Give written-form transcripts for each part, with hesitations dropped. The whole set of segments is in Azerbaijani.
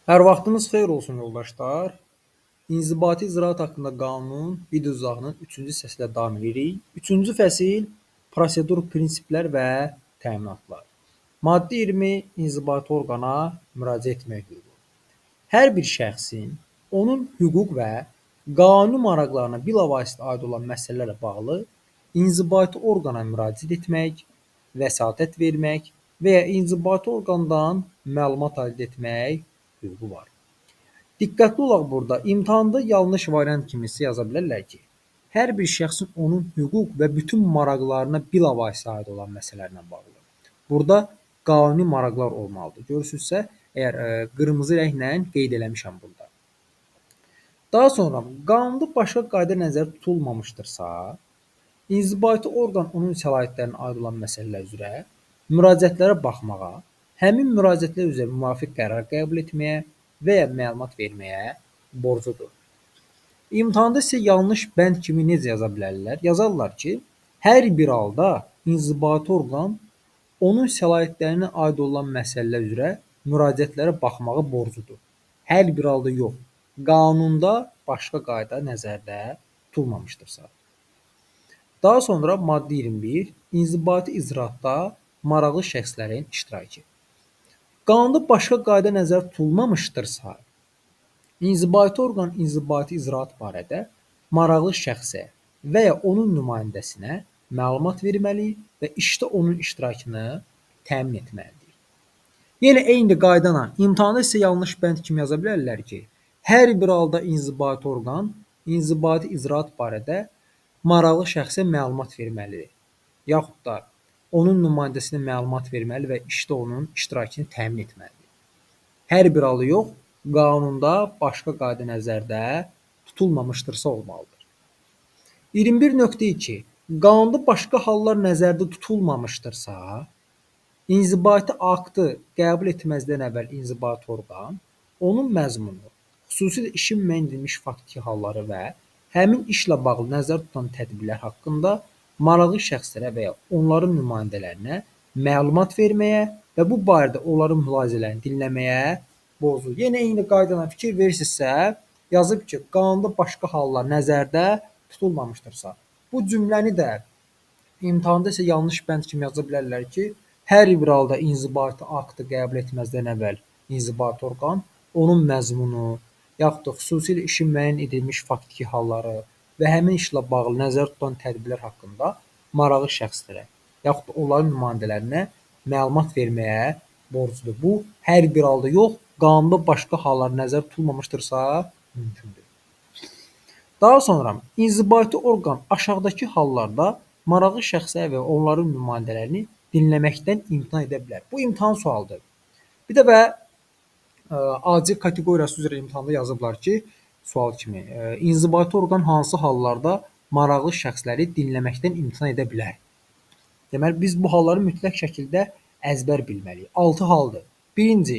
Hər vaxtınız xeyir olsun yoldaşlar. İnzibati icraat haqqında qanun video uzağının 3-cü hissəsi ilə davam edirik. 3-cü fəsil prosedur, prinsiplər və təminatlar. Maddə 20 inzibati orqana müraciət etmək hüququ. Hər bir şəxsin onun hüquq və qanuni maraqlarına bilavasitə aid olan məsələlərlə bağlı inzibati orqana müraciət etmək, vəsatət vermək və ya inzibati orqandan məlumat əldə etmək hüququ var. Diqqətli olaq burada. İmtahanda yanlış variant kimi sizə yaza bilərlər ki, hər bir şəxsin onun hüquq və bütün maraqlarına bilavasitə aid olan məsələlərlə bağlı. Burada qanuni maraqlar olmalıdır. Görürsünüzsə, əgər qırmızı rənglə qeyd eləmişəm burada. Daha sonra qanunda başqa qayda nəzərdə tutulmamışdırsa, inzibati orqan onun səlahiyyətlərinə aid olan məsələlər üzrə müraciətlərə baxmağa, həmin müraciətlər üzrə müvafiq qərar qəbul etməyə və ya məlumat verməyə borcludur. İmtahanda sizə yanlış bənd kimi necə yaza bilərlər? Yazarlar ki, hər bir halda inzibati orqan onun səlahiyyətlərinə aid olan məsələlər üzrə müraciətlərə baxmağa borcludur. Hər bir halda yox. Qanunda başqa qayda nəzərdə tutulmamışdırsa. Daha sonra maddə 21 inzibati icraatda maraqlı şəxslərin iştirakı. Qanunda başqa qayda nəzərdə tutulmamışdırsa, inzibati orqan inzibati icraat barədə maraqlı şəxsə və ya onun nümayəndəsinə məlumat verməli və işdə onun iştirakını təmin etməlidir. Yenə eyni qayda ilə imtahanda sizə yanlış bənd kimi yaza bilərlər ki, hər bir halda inzibati orqan inzibati icraat barədə maraqlı şəxsə məlumat verməlidir. Yaxud da onun nümayəndəsinə məlumat verməli və işdə onun iştirakını təmin etməlidir. Hər bir halı yox, qanunda başqa qayda nəzərdə tutulmamışdırsa olmalıdır. 21.2 qanunda başqa hallar nəzərdə tutulmamışdırsa, inzibati aktı qəbul etməzdən əvvəl inzibati orqan onun məzmunu, xüsusilə işin müəyyən edilmiş faktiki halları və həmin işlə bağlı nəzərdə tutulan tədbirlər haqqında maraqlı şəxslərə və ya onların nümayəndələrinə məlumat verməyə və bu barədə onların mülahizələrini dinləməyə borcludur. Yenə eyni qayda ilə fikir verirsinizsə, yazıb ki, qanunda başqa hallar nəzərdə tutulmamışdırsa. Bu cümləni də imtahanda isə yanlış bənd kimi yaza bilərlər ki, hər bir halda inzibati aktı qəbul etməzdən əvvəl inzibati orqan onun məzmunu, yaxud da xüsusilə işin müəyyən edilmiş faktiki halları və həmin işlə bağlı nəzərdə tutulan tədbirlər haqqında maraqlı şəxslərə, yaxud da onların nümayəndələrinə məlumat verməyə borcludur. Bu, hər bir halda yox, qanunda başqa hallar nəzərdə tutulmamışdırsa mümkündür. Daha sonra inzibati orqan aşağıdakı hallarda maraqlı şəxslər və onların nümayəndələrini dinləməkdən imtina edə bilər. Bu imtahan sualıdır. Bir də AC kateqoriyası üzrə imtahanda yazıblar ki, sual kimi, inzibati orqan hansı hallarda maraqlı şəxsləri dinləməkdən imtina edə bilər? Deməli, biz bu halları mütləq şəkildə əzbər bilməliyik. 6 haldır. Birinci,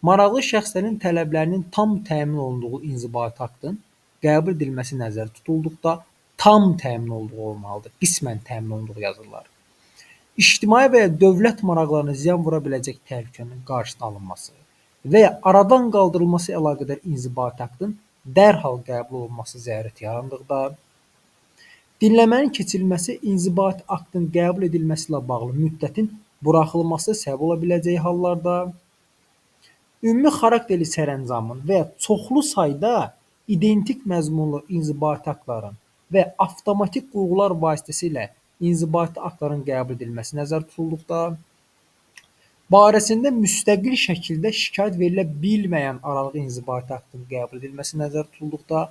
maraqlı şəxslərin tələblərinin tam təmin olunduğu inzibati aktın qəbul edilməsi nəzərdə tutulduqda tam təmin olduğu olmalıdır. Qismən təmin olunduğu yazırlar. İctimai və ya dövlət maraqlarına ziyan vura biləcək təhlükənin qarşısının alınması və ya aradan qaldırılması əlaqədar inzibati aktın dərhal qəbul olunması zərurəti yarandıqda, dinləmənin keçirilməsi inzibati aktın qəbul edilməsi ilə bağlı müddətin buraxılması səbəb ola biləcəyi hallarda, ümumi xarakterli sərəncamın və ya çoxlu sayda identik məzmunlu inzibati aktların və avtomatik qurğular vasitəsilə inzibati aktların qəbul edilməsi nəzərdə tutulduqda, barəsində müstəqil şəkildə şikayət verilə bilməyən aralıq inzibati aktın qəbul edilməsi nəzərdə tutulduqda,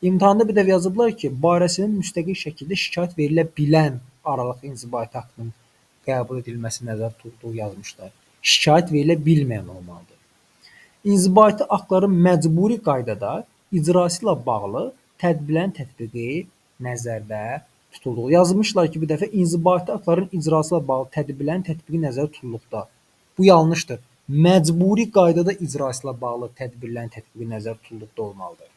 imtahanda bir də yazıblar ki, barəsində müstəqil şəkildə şikayət verilə bilən aralıq inzibati aktın qəbul edilməsi nəzərdə tutulduğu yazmışlar. Şikayət verilə bilməyən olmalıdır. İnzibati aktların məcburi qaydada icrası ilə bağlı tədbirlərin tətbiqi nəzərdə tutulduğu. Yazmışlar ki, bir dəfə inzibati aktların icrası ilə bağlı tədbirlərin tətbiqi nəzərdə tutulduqda. Bu yanlışdır. Məcburi qaydada icrası ilə bağlı tədbirlərin tətbiqi nəzərdə tutulduqda olmalıdır.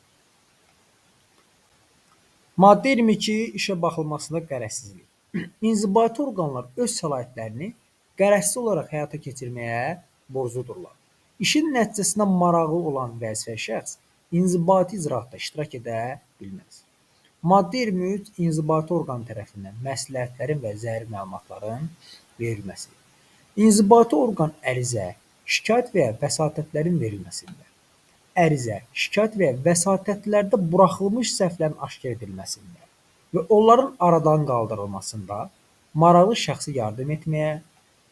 Maddə 22 işə baxılmasında qərəzsizlik. İnzibati orqanlar öz səlahiyyətlərini qərəzsiz olaraq həyata keçirməyə borcludurlar. İşin nəticəsinə marağı olan vəzifə şəxs inzibati icraatda iştirak edə bilməz. Maddə 23 inzibati orqan tərəfindən məsləhətlərin və zəruri məlumatların verilməsi. İnzibati orqan ərizə, şikayət və ya vəsatətlərin verilməsində, ərizə, şikayət və ya vəsatətlərdə buraxılmış səhvlərin aşkar edilməsində və onların aradan qaldırılmasında maraqlı şəxsə yardım etməyə,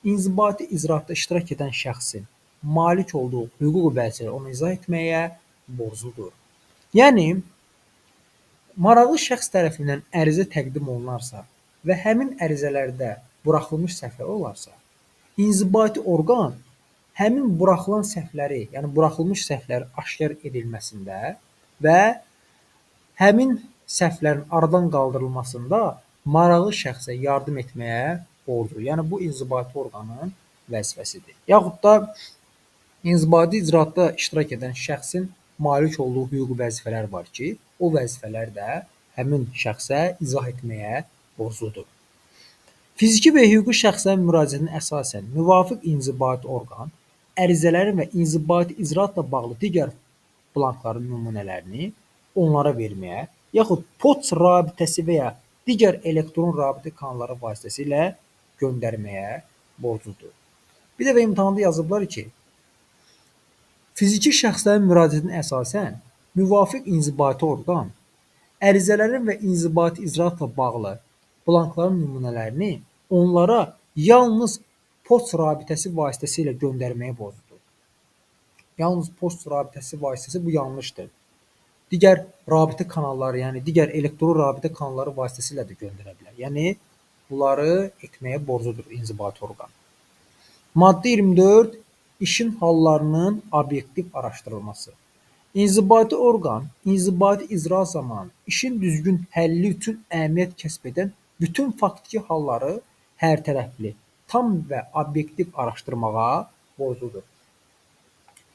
inzibati icraatda iştirak edən şəxsin malik olduğu hüquq və vəzifələri ona izah etməyə borcludur. Yəni, maraqlı şəxs tərəfindən ərizə təqdim olunarsa və həmin ərizələrdə buraxılmış səhvlər olarsa, inzibati orqan həmin buraxılan səhvləri, yəni buraxılmış səhvlərin aşkar edilməsində və həmin səhvlərin aradan qaldırılmasında maraqlı şəxsə yardım etməyə borcludur. Yəni, bu inzibati orqanın vəzifəsidir. Yaxud da inzibati icraatda iştirak edən şəxsin malik olduğu hüquqi vəzifələr var ki, o vəzifələr də həmin şəxsə izah etməyə borcludur. Fiziki və hüquqi şəxslərin müraciətinə əsasən müvafiq inzibati orqan ərizələrin və inzibati icraatla bağlı digər blankların nümunələrini onlara verməyə, yaxud poçt rabitəsi və ya digər elektron rabitə kanalları vasitəsilə göndərməyə borcludur. Bir dəfə imtahanda yazıblar ki, fiziki şəxslərin müraciətinə əsasən müvafiq inzibati orqan ərizələrin və inzibati icraatla bağlı blankların nümunələrini onlara yalnız poçt rabitəsi vasitəsilə göndərməyə borcludur. Yalnız poçt rabitəsi vasitəsi bu yanlışdır. Digər rabitə kanalları, yəni digər elektron rabitə kanalları vasitəsilə də göndərə bilər. Yəni, bunları etməyə borcludur inzibati orqan. Maddə 24 işin hallarının obyektiv araşdırılması. İnzibati orqan, inzibati icra zamanı işin düzgün həlli üçün əhəmiyyət kəsb edən bütün faktiki halları hərtərəfli, tam və obyektiv araşdırmağa borcludur.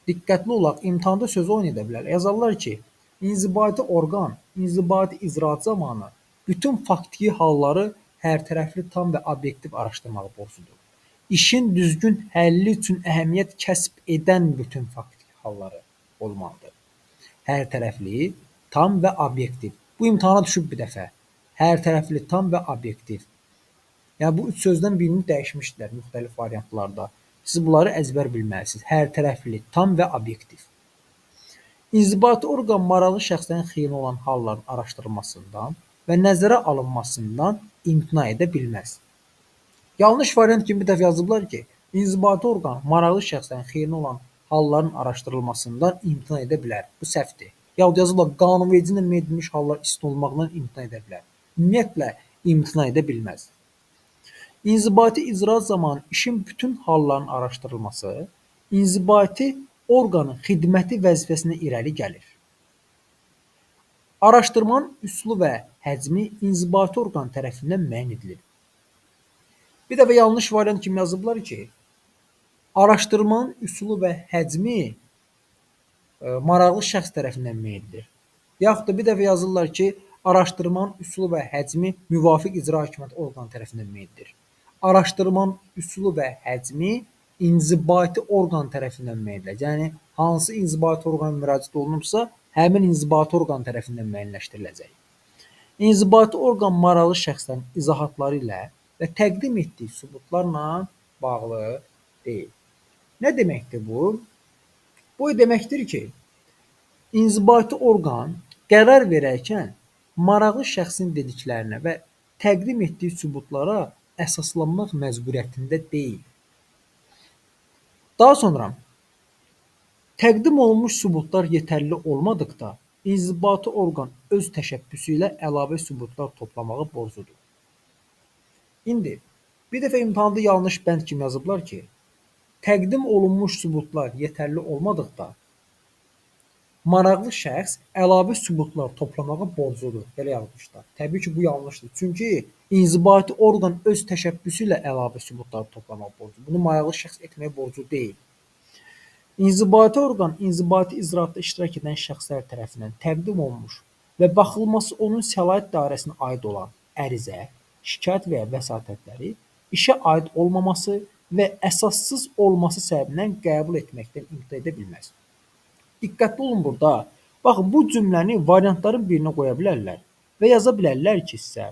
Diqqətli olaq, imtahanda sözü oyun edə bilər. Yazarlar ki, inzibati orqan, inzibati icraat zamanı bütün faktiki halları hərtərəfli, tam və obyektiv araşdırmağa borcludur. İşin düzgün həlli üçün əhəmiyyət kəsb edən bütün faktiki halları olmalıdır. Hərtərəfli, tam və obyektiv. Bu imtahana düşüb bir dəfə. Hərtərəfli, tam və obyektiv. Yəni, bu üç sözdən birini dəyişmişdilər müxtəlif variantlarda. Siz bunları əzbər bilməlisiniz. Hərtərəfli, tam və obyektiv. İnzibati orqan maraqlı şəxslərin xeyrinə olan halların araşdırılmasından və nəzərə alınmasından imtina edə bilməz. Yanlış variant kimi bir dəfə yazıblar ki, inzibati orqan maraqlı şəxslərin xeyrinə olan halların araşdırılmasından imtina edə bilər. Bu səhvdir. Yahud yazıblar, qanunverici ilə müəyyən edilmiş hallar istisna olmaqdan imtina edə bilər. Ümumiyyətlə, imtina edə bilməz. İnzibati icraat zamanı işin bütün hallarının araşdırılması inzibati orqanın xidməti vəzifəsinə irəli gəlir. Araşdırmanın üsulu və həcmi inzibati orqan tərəfindən müəyyən edilir. Bir dəfə yanlış variant kimi yazıblar ki, araşdırmanın üsulu və həcmi maraqlı şəxs tərəfindən müəyyən edilir. Yaxud da bir dəfə yazırlar ki, araşdırmanın üsulu və həcmi müvafiq icra hakimiyyəti orqanı tərəfindən müəyyən edilir. Araşdırmanın üsulu və həcmi inzibati orqan tərəfindən müəyyən edilir. Yəni, hansı inzibati orqana müraciət olunubsa, həmin inzibati orqan tərəfindən müəyyənləşdiriləcək. İnzibati orqan maraqlı şəxslərin izahatları ilə və təqdim etdiyi sübutlarla bağlı deyil. Nə deməkdir bu? Bu deməkdir ki, inzibati orqan qərar verərkən maraqlı şəxsin dediklərinə və təqdim etdiyi sübutlara əsaslanmaq məcburiyyətində deyil. Daha sonra, təqdim olunmuş sübutlar yetərli olmadıqda, inzibati orqan öz təşəbbüsü ilə əlavə sübutlar toplamağı borcludur. İndi, bir dəfə imtahanda yanlış bənd kimi yazıblar ki, təqdim olunmuş sübutlar yetərli olmadıqda, maraqlı şəxs əlavə sübutlar toplamağa borcludur. Belə yazmışlar. Təbii ki, bu yanlışdır. Çünki inzibati orqan öz təşəbbüsü ilə əlavə sübutlar toplamağa borcludur. Bunu maraqlı şəxs etməyə borclu deyil. İnzibati orqan inzibati icraatda iştirak edən şəxslər tərəfindən təqdim olunmuş və baxılması onun səlahiyyət dairəsinə aid olan ərizə, şikayət və ya vəsatətləri işə aid olmaması və əsassız olması səbəbindən qəbul etməkdən imtina edə bilməz. Diqqətli olun burada. Baxın, bu cümləni variantların birinə qoya bilərlər və yaza bilərlər ki, sizə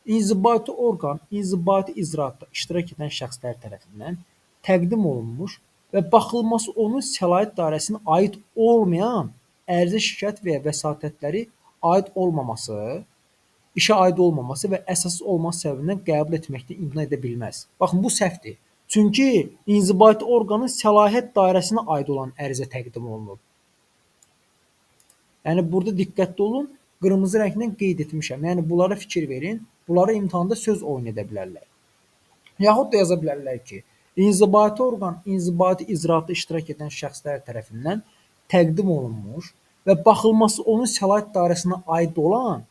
inzibati orqan inzibati icraatda iştirak edən şəxslər tərəfindən təqdim olunmuş və baxılması onun səlahiyyət dairəsinə aid olmayan ərizə, şikayət və ya vəsatətləri aid olmaması, işə aid olmaması və əsassız olması səbəbindən qəbul etməkdən imtina edə bilməz. Baxın, bu səhvdir. Çünki inzibati orqanın səlahiyyət dairəsinə aid olan ərizə təqdim olunub. Yəni burada diqqətli olun, qırmızı rənglə qeyd etmişəm. Yəni bunlara fikir verin, bunları imtahanda söz oyun edə bilərlər. Yaxud da yaza bilərlər ki, inzibati orqan inzibati icraatda iştirak edən şəxslər tərəfindən təqdim olunmuş və baxılması onun səlahiyyət dairəsinə aid olan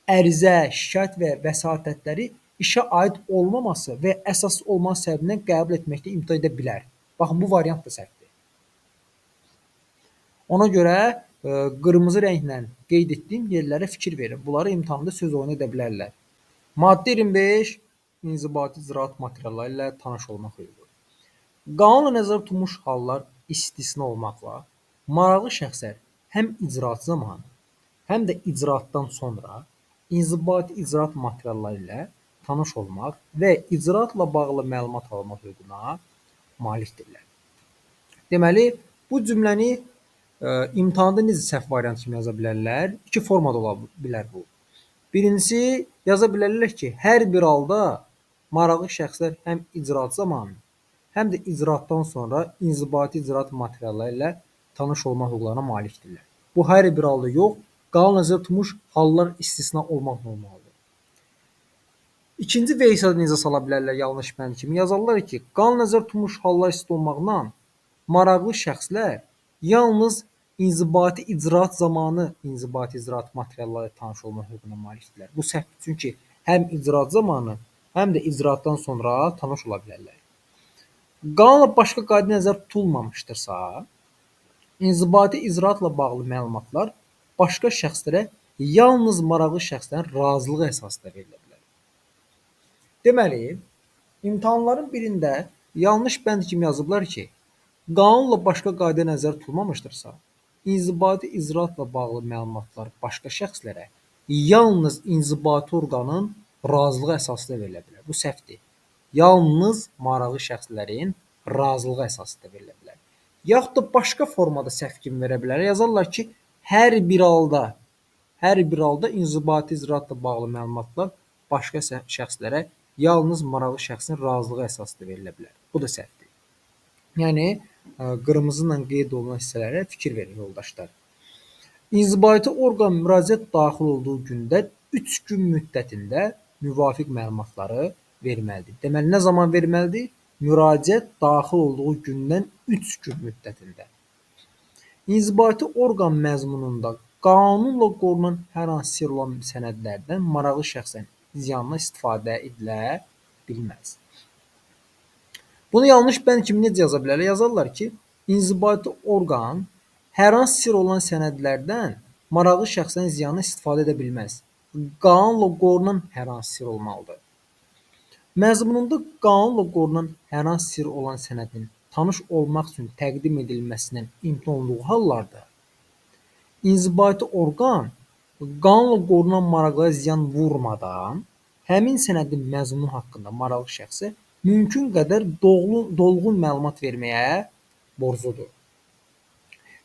ərizə, şikayət və vəsatətləri işə aid olmaması və əsas olması səbəbindən qəbul etməkdə imtina edə bilər. Baxın, bu variant da səhvdir. Ona görə qırmızı rənglə qeyd etdiyim yerlərə fikir verin. Bunları imtahanda söz oyunu edə bilərlər. Maddə 25 inzibati icraat materialları ilə tanış olmaq hüququ. Qanunla nəzərdə tutulmuş hallar istisna olmaqla maraqlı şəxslər həm icraat zamanı, həm də icraatdan sonra inzibati icraat materialları ilə tanış olmaq və icraatla bağlı məlumat almaq hüququna malikdirlər. Deməli, bu cümləni imtahanda necə səhv variantı kimi yaza bilərlər? İki formada ola bilər bu. Birincisi, yaza bilərlər ki, hər bir halda maraqlı şəxslər həm icraat zamanı, həm də icraatdan sonra inzibati icraat materialları ilə tanış olma hüquqlarına malikdirlər. Bu hər bir halda yox, qanun nəzərdə tutulmuş hallar istisna olmaq olmalıdır. İkinci versiyada necə sala bilərlər yanlış bənd kimi? Yazarlar ki, qanun nəzərdə tutulmuş hallar istisna olmaqla maraqlı şəxslər yalnız inzibati icraat zamanı inzibati icraat materialları ilə tanış olma hüququna malikdirlər. Bu səhvdir, çünki həm icraat zamanı, həm də icraatdan sonra tanış ola bilərlər. Qanunla başqa qayda nəzərdə tutulmamışdırsa, inzibati icraatla bağlı məlumatlar başqa şəxslərə yalnız maraqlı şəxslərin razılığı əsasında verilə bilər. Deməli, imtahanların birində yanlış bənd kimi yazıblar ki, qanunla başqa qayda nəzərdə tutulmamışdırsa, inzibati icraatla bağlı məlumatlar başqa şəxslərə yalnız inzibati orqanın razılığı əsasında verilə bilər. Bu səhvdir. Yalnız maraqlı şəxslərin razılığı əsasında verilə bilər. Yaxud da başqa formada səhv kimi verə bilər. Yazarlar ki, hər bir halda inzibati icraatla bağlı məlumatlar başqa şəxslərə yalnız maraqlı şəxsin razılığı əsasında verilə bilər. Bu da səhvdir. Yəni, qırmızı ilə qeyd olunan hissələrə fikir verin, yoldaşlar. İnzibati orqan müraciət daxil olduğu gündən 3 gün müddətində müvafiq məlumatları verməlidir. Deməli, nə zaman verməlidir? Müraciət daxil olduğu gündən 3 gün müddətində. İnzibati orqan məzmununda qanunla qorunan hər hansı sirr olan sənədlərdən maraqlı şəxsən ziyanla istifadə edilə bilməz. Bunu yanlış bənd kimi necə yaza bilərlər? Yazarlar ki, inzibati orqan hər hansı sirr olan sənədlərdən maraqlı şəxslərin ziyanına istifadə edə bilməz. Qanunla qorunan hər hansı sirr olmalıdır. Məzmununda qanunla qorunan hər hansı sirr olan sənədin tanış olmaq üçün təqdim edilməsindən imtina olunduğu hallarda inzibati orqan qanunla qorunan maraqlara ziyan vurmadan həmin sənədin məzmunu haqqında maraqlı şəxsə mümkün qədər dolğun məlumat verməyə borcludur.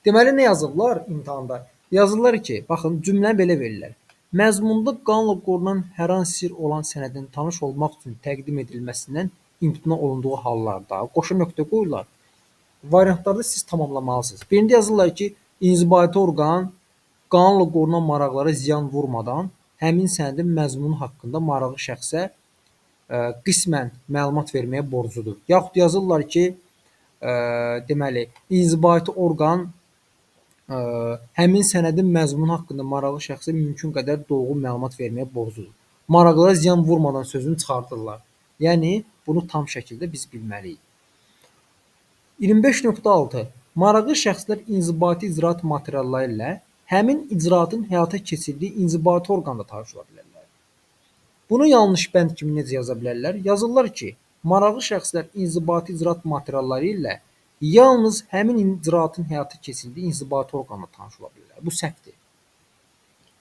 Deməli, nə yazırlar imtahanda? Yazırlar ki, baxın, cümləni belə verirlər. Məzmunda qanunla qorunan hər hansı sirr olan sənədin tanış olmaq üçün təqdim edilməsindən imtina olunduğu hallarda qoşa nöqtə qoyurlar. Variantlarda siz tamamlamalısınız. Birində yazırlar ki, inzibati orqan qanunla qorunan maraqlara ziyan vurmadan həmin sənədin məzmunu haqqında maraqlı şəxsə qismən məlumat verməyə borcludur. Yaxud yazırlar ki, deməli, inzibati orqan həmin sənədin məzmunu haqqında maraqlı şəxsə mümkün qədər dolğun məlumat verməyə borcludur. Maraqlara ziyan vurmadan sözünü çıxardırlar. Yəni, bunu tam şəkildə biz bilməliyik. 25.6. Maraqlı şəxslər inzibati icraat materialları ilə həmin icraatın həyata keçirdiyi inzibati orqanda tanış ola bilərlər. Bunu yanlış bənd kimi necə yaza bilərlər? Yazırlar ki, Maraqlı şəxslər inzibati icraat materialları ilə yalnız həmin icraatın həyata keçirildiyi inzibati orqanla tanış ola bilirlər. Bu səhvdir.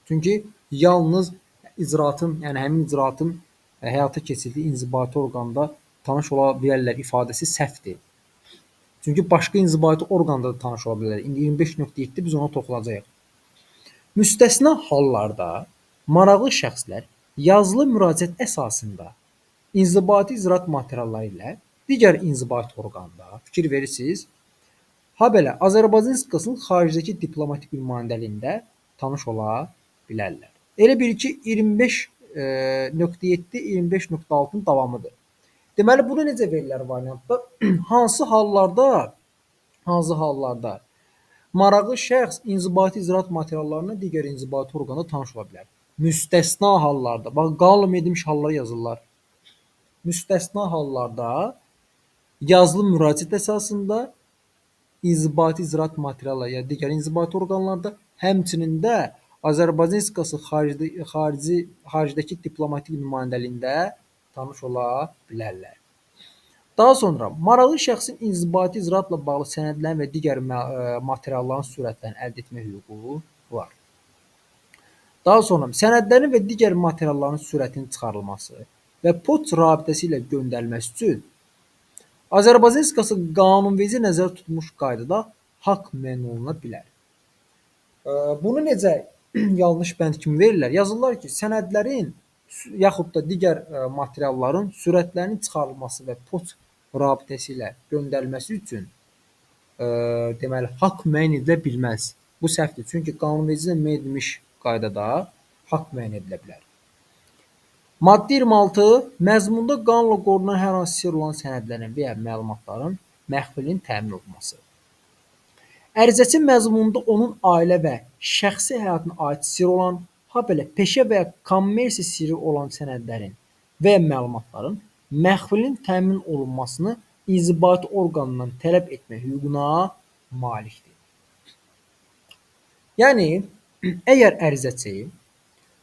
Çünki yalnız icraatın, yəni həmin icraatın həyata keçirildiyi inzibati orqanda tanış ola bilərlər ifadəsi səhvdir. Çünki başqa inzibati orqanda da tanış ola bilərlər. İndi 25.7 biz ona toxunacağıq. Müstəsna hallarda maraqlı şəxslər yazılı müraciət əsasında inzibati icraat materialları ilə digər inzibati orqanda fikir verirsiniz. Habelə Azərbaycan Respublikasının xaricdəki diplomatik nümayəndəliyində tanış ola bilərlər. Elə bil ki 25.7, 25.6-nın davamıdır. Deməli bunu necə verirlər variantda? Hansı hallarda maraqlı şəxs inzibati icraat materiallarına digər inzibati orqanda tanış ola bilər? Müstəsna hallarda, bax qanun edilmiş hallar yazırlar. Müstəsna hallarda yazılı müraciət əsasında inzibati icraat materialları ya digər inzibati orqanlarda, həmçinin də Azərbaycan Respublikası xaricdəki diplomatik nümayəndəliyində tanış ola bilərlər. Daha sonra maraqlı şəxsin inzibati icraatla bağlı sənədlərin və digər materialların sürətlərini əldə etmə hüququ var. Daha sonra sənədlərin və digər materialların sürətinin çıxarılması və poçt rabitəsi ilə göndərilməsi üçün Azərbaycan Respublikası qanunverici nəzərdə tutulmuş qaydada haqq müəyyən oluna bilər. Bunu necə yanlış bənd kimi verirlər? Yazırlar ki, sənədlərin yaxud da digər materialların sürətlərinin çıxarılması və poçt rabitəsi ilə göndərilməsi üçün deməli haqq müəyyən edilə bilməz. Bu səhvdir. Çünki qanunvericiliklə müəyyən edilmiş qaydada haqq müəyyən edilə bilər. Maddə 26 məzmunda qanunla qorunan hər hansı sirr olan sənədlərin və ya məlumatların məxfiliyinin təmin olunması. Ərizəçi məzmununda onun ailə və şəxsi həyatına aid sirr olan, habelə peşə və ya kommersiya sirri olan sənədlərin və ya məlumatların məxfiliyinin təmin olunmasını inzibati orqandan tələb etmə hüququna malikdir. Yəni, əgər ərizəçi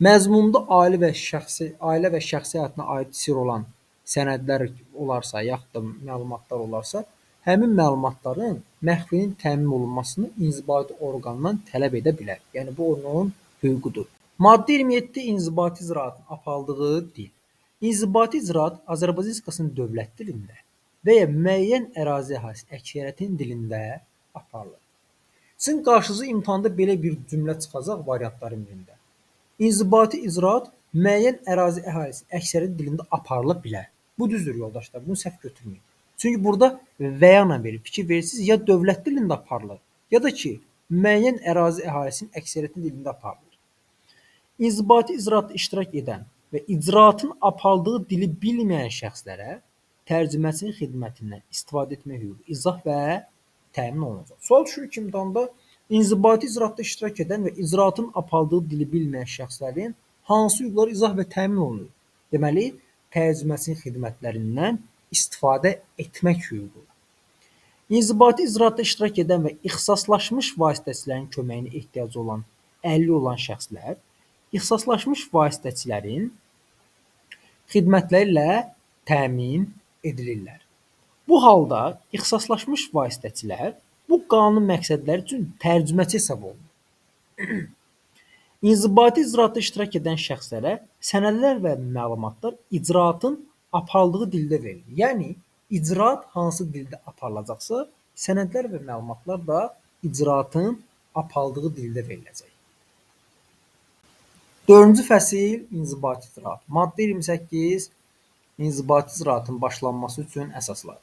məzmununda ailə və şəxsi həyatına aid sirr olan sənədlər olarsa, yaxud da məlumatlar olarsa, həmin məlumatların məxfiliyinin təmin olunmasını inzibati orqandan tələb edə bilər. Yəni, bu onun hüququdur. Maddə 27 inzibati icraatın aparıldığı dil. İnzibati icraat Azərbaycan Respublikasının dövlət dilində və ya müəyyən ərazi əhalisi əksəriyyətinin dilində aparılır. Sizin qarşınıza imtahanda belə bir cümlə çıxacaq variantların birində. İnzibati icraat müəyyən ərazi əhalisi əksəriyyət dilində aparıla bilər. Bu düzdür yoldaşlar, bunu səhv götürməyin. Çünki burada və ya ilə verir, fikir verirsiniz, ya dövlət dilində aparılır, ya da ki, müəyyən ərazi əhalisinin əksəriyyətinin dilində aparılır. İnzibati icraatda iştirak edən və icraatın aparıldığı dili bilməyən şəxslərə tərcüməçinin xidmətindən istifadə etmə hüququ izah və təmin olunacaq. Sual düşür ki, imtahanda inzibati icraatda iştirak edən və icraatın aparıldığı dili bilməyən şəxslərin hansı hüquqları izah və təmin olunur? Deməli, tərcüməçinin xidmətlərindən istifadə etmək hüququ. İnzibati icraatda iştirak edən və ixtisaslaşmış vasitəçilərin köməyinə ehtiyacı olan, əlilliyi olan şəxslər ixtisaslaşmış vasitəçilərin xidmətləri ilə təmin edilirlər. Bu halda ixtisaslaşmış vasitəçilər bu qanun məqsədləri üçün tərcüməçi hesab olunur. İnzibati icraatda iştirak edən şəxslərə sənədlər və məlumatlar icraatın aparıldığı dildə verilir. Yəni, icraat hansı dildə aparılacaqsa, sənədlər və məlumatlar da icraatın aparıldığı dildə veriləcək. 4-cü fəsil inzibati icraat. Maddə 28 inzibati icraatın başlanması üçün əsaslar.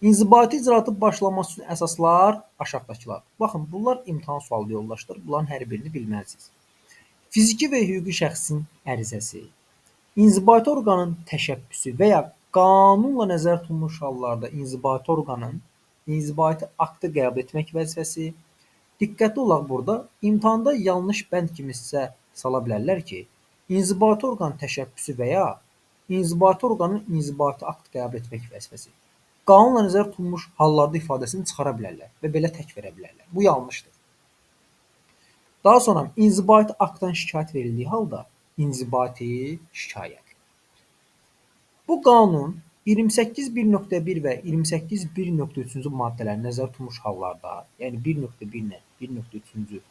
İnzibati icraatın başlanması üçün əsaslar aşağıdakılar. Baxın, bunlar imtahan sualı yoldaşlar. Bunların hər birini bilməlisiniz. Fiziki və hüquqi şəxsin ərizəsi, inzibati orqanın təşəbbüsü və ya qanunla nəzərdə tutulmuş hallarda inzibati orqanın inzibati aktı qəbul etmək vəzifəsi. Diqqətli olaq burada, imtahanda yanlış bənd kimi sizə sala bilərlər ki, inzibati orqanın təşəbbüsü və ya inzibati orqanın inzibati akt qəbul etmək vəzifəsi. Qanunla nəzərdə tutulmuş hallarda ifadəsini çıxara bilərlər və belə tək verə bilərlər. Bu yanlışdır. Daha sonra inzibati aktdan şikayət verildiyi halda inzibati şikayət. Bu qanun 28.1.1 və 28.1.3-cü maddələr nəzərdə tutulmuş hallarda, yəni 1.1 ilə 1.3-cü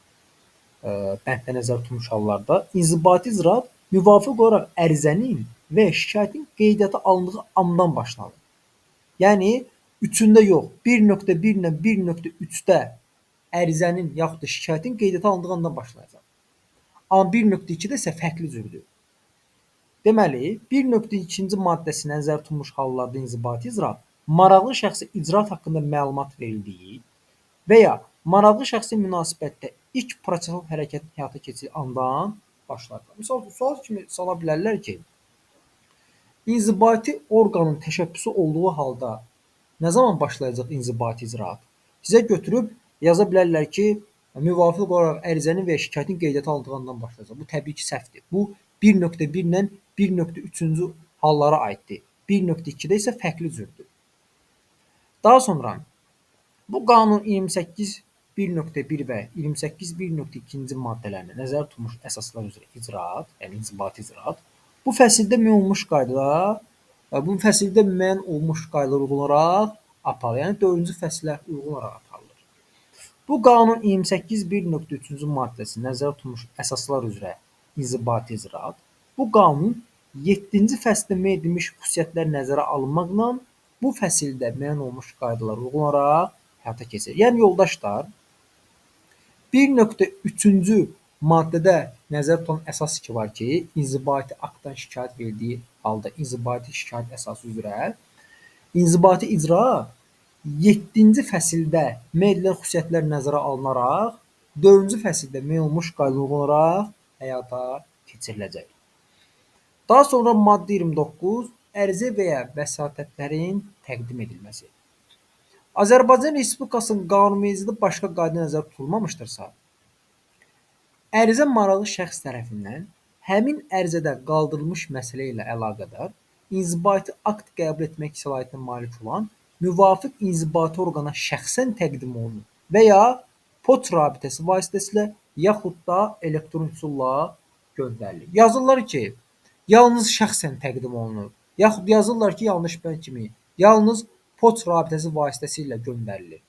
bənddə nəzərdə tutulmuş hallarda inzibati icraat müvafiq olaraq ərizənin və şikayətin qeydiyyata alındığı andan başlanır. Yəni 3-ündə yox, 1.1 ilə 1.3-də ərizənin yaxud da şikayətin qeydiyyata alındığı andan başlayacaq. Amma 1.2-də isə fərqli cürdür. Deməli, 1.2-ci maddəsi nəzərdə tutulmuş hallarda inzibati icraat maraqlı şəxsə icraat haqqında məlumat verildiyi və ya maraqlı şəxsin münasibətdə ilk prosessual hərəkətin həyata keçirdiyi andan başlar. Misal üçün, sual kimi sala bilərlər ki, inzibati orqanın təşəbbüsü olduğu halda nə zaman başlayacaq inzibati icraat? Sizə götürüb yaza bilərlər ki, müvafiq olaraq ərizənin və ya şikayətin qeydiyyata alındığı andan başlayacaq. Bu təbii ki, səhvdir. Bu 1.1 ilə 1.3-cü hallara aiddir. 1.2-də isə fərqli cürdür. Daha sonra bu qanun 28.1.1 və 28.1.2-ci maddələrinə nəzərdə tutulmuş əsaslar üzrə icraat, yəni inzibati icraat, bu fəsildə müəyyən olunmuş qaydalar uyğulanaraq aparılır. Yəni 4-cü fəsilə uyğun olaraq aparılır. Bu qanun 28.1.3-cü maddəsi nəzərdə tutulmuş əsaslar üzrə inzibati icraat, bu qanun 7-ci fəsildə müəyyən edilmiş xüsusiyyətlər nəzərə alınmaqla bu fəsildə müəyyən olunmuş qaydalara uyğulanaraq həyata keçirilir. Yəni yoldaşlar, 1.3-cü maddədə nəzərdə tutulan əsas ki var ki, inzibati aktdan şikayət verildiyi halda inzibati şikayət əsası üzrə inzibati icra 7-ci fəsildə müəyyən edilən xüsusiyyətlər nəzərə alınaraq 4-cü fəsildə müəyyən olunmuş qaydalara uyğulanaraq həyata keçiriləcək. Daha sonra maddə 29 ərizə və ya vəsatətlərin təqdim edilməsi. Azərbaycan Respublikasının qanunvericiliyində başqa qayda nəzərdə tutulmamışdırsa, ərizə maraqlı şəxs tərəfindən həmin ərizədə qaldırılmış məsələ ilə əlaqədar inzibati akt qəbul etmək səlahiyyətinə malik olan müvafiq inzibati orqana şəxsən təqdim olunur və ya poçt rabitəsi vasitəsilə yaxud da elektron üsulla göndərilir. Yazırlar ki, yalnız şəxsən təqdim olunur. Yaxud yazırlar ki, yanlış bənd kimi, yalnız poçt rabitəsi vasitəsilə göndərilir.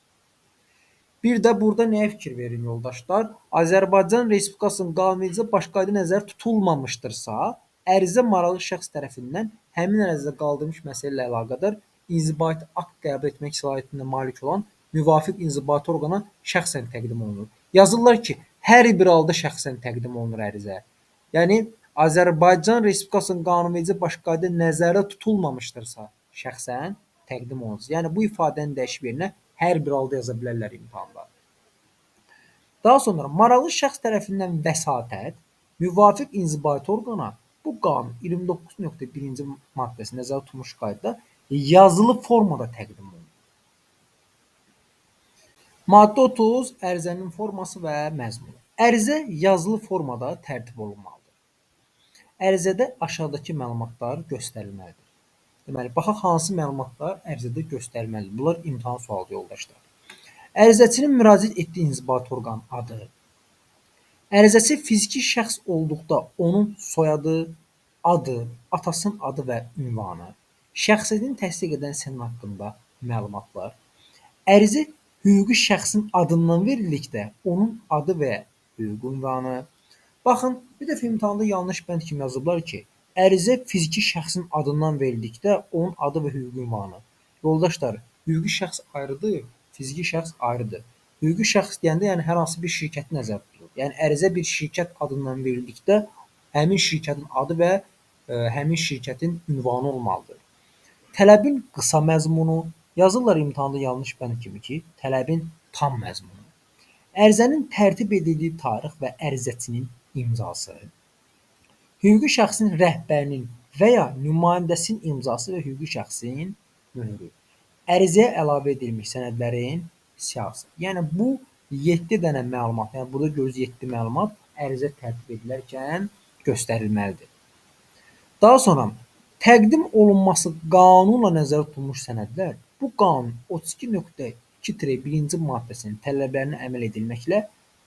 Bir də burada nəyə fikir verin yoldaşlar? Azərbaycan Respublikasının qanunvericiliyində başqa qayda nəzərdə tutulmamışdırsa, ərizə maraqlı şəxs tərəfindən həmin ərizədə qaldırılmış məsələ ilə əlaqədar inzibati akt qəbul etmək səlahiyyətinə malik olan müvafiq inzibati orqana şəxsən təqdim olunur. Yazırlar ki, hər bir halda şəxsən təqdim olunur ərizə. Yəni Azərbaycan Respublikasının qanunvericiliyində başqa qayda nəzərdə tutulmamışdırsa, şəxsən təqdim olunur. Yəni bu ifadəni dəyişib yerinə hər bir halda yaza bilərlər imtahanda. Daha sonra maraqlı şəxs tərəfindən vəsatət müvafiq inzibati orqana bu qanun 29.1-ci maddəsi nəzərdə tutulmuş qaydada yazılı formada təqdim olunur. Maddə 30 ərizənin forması və məzmunu. Ərizə yazılı formada tərtib olunmalıdır. Ərizədə aşağıdakı məlumatlar göstərilməlidir. Deməli, baxaq hansı məlumatlar ərizədə göstərilməlidir. Bunlar imtahan sualıdır yoldaşlar. Ərizəçinin müraciət etdiyi inzibati orqanın adı, ərizəçi fiziki şəxs olduqda onun soyadı, adı, atasının adı və ünvanı, şəxsiyyətini təsdiq edən sənəd haqqında məlumatlar, ərizə hüquqi şəxsin adından verildikdə onun adı və hüquqi ünvanı. Baxın, bir dəfə imtahanda yanlış bənd kimi yazıblar ki, ərizə fiziki şəxsin adından verildikdə onun adı və hüquqi ünvanı. Yoldaşlar, hüquqi şəxs ayrıdır, fiziki şəxs ayrıdır. Hüquqi şəxs deyəndə yəni hər hansı bir şirkəti nəzərdə tutulur. Yəni ərizə bir şirkət adından verildikdə həmin şirkətin adı və həmin şirkətin ünvanı olmalıdır. Tələbin qısa məzmunu, yazırlar imtahanda yanlış bənd kimi ki, tələbin tam məzmunu. Ərizənin tərtib edildiyi tarix və ərizəçinin imzası, hüquqi şəxsin rəhbərinin və ya nümayəndəsinin imzası və hüquqi şəxsin möhrü, ərizəyə əlavə edilmiş sənədlərin siyahısı. Yəni bu 7 dənə məlumat, yəni burada görürüz 7 məlumat ərizə tərtib edilərkən göstərilməlidir. Daha sonra təqdim olunması qanunla nəzərdə tutulmuş sənədlər bu qanun 32.2-1-ci maddəsinin tələblərinə əməl edilməklə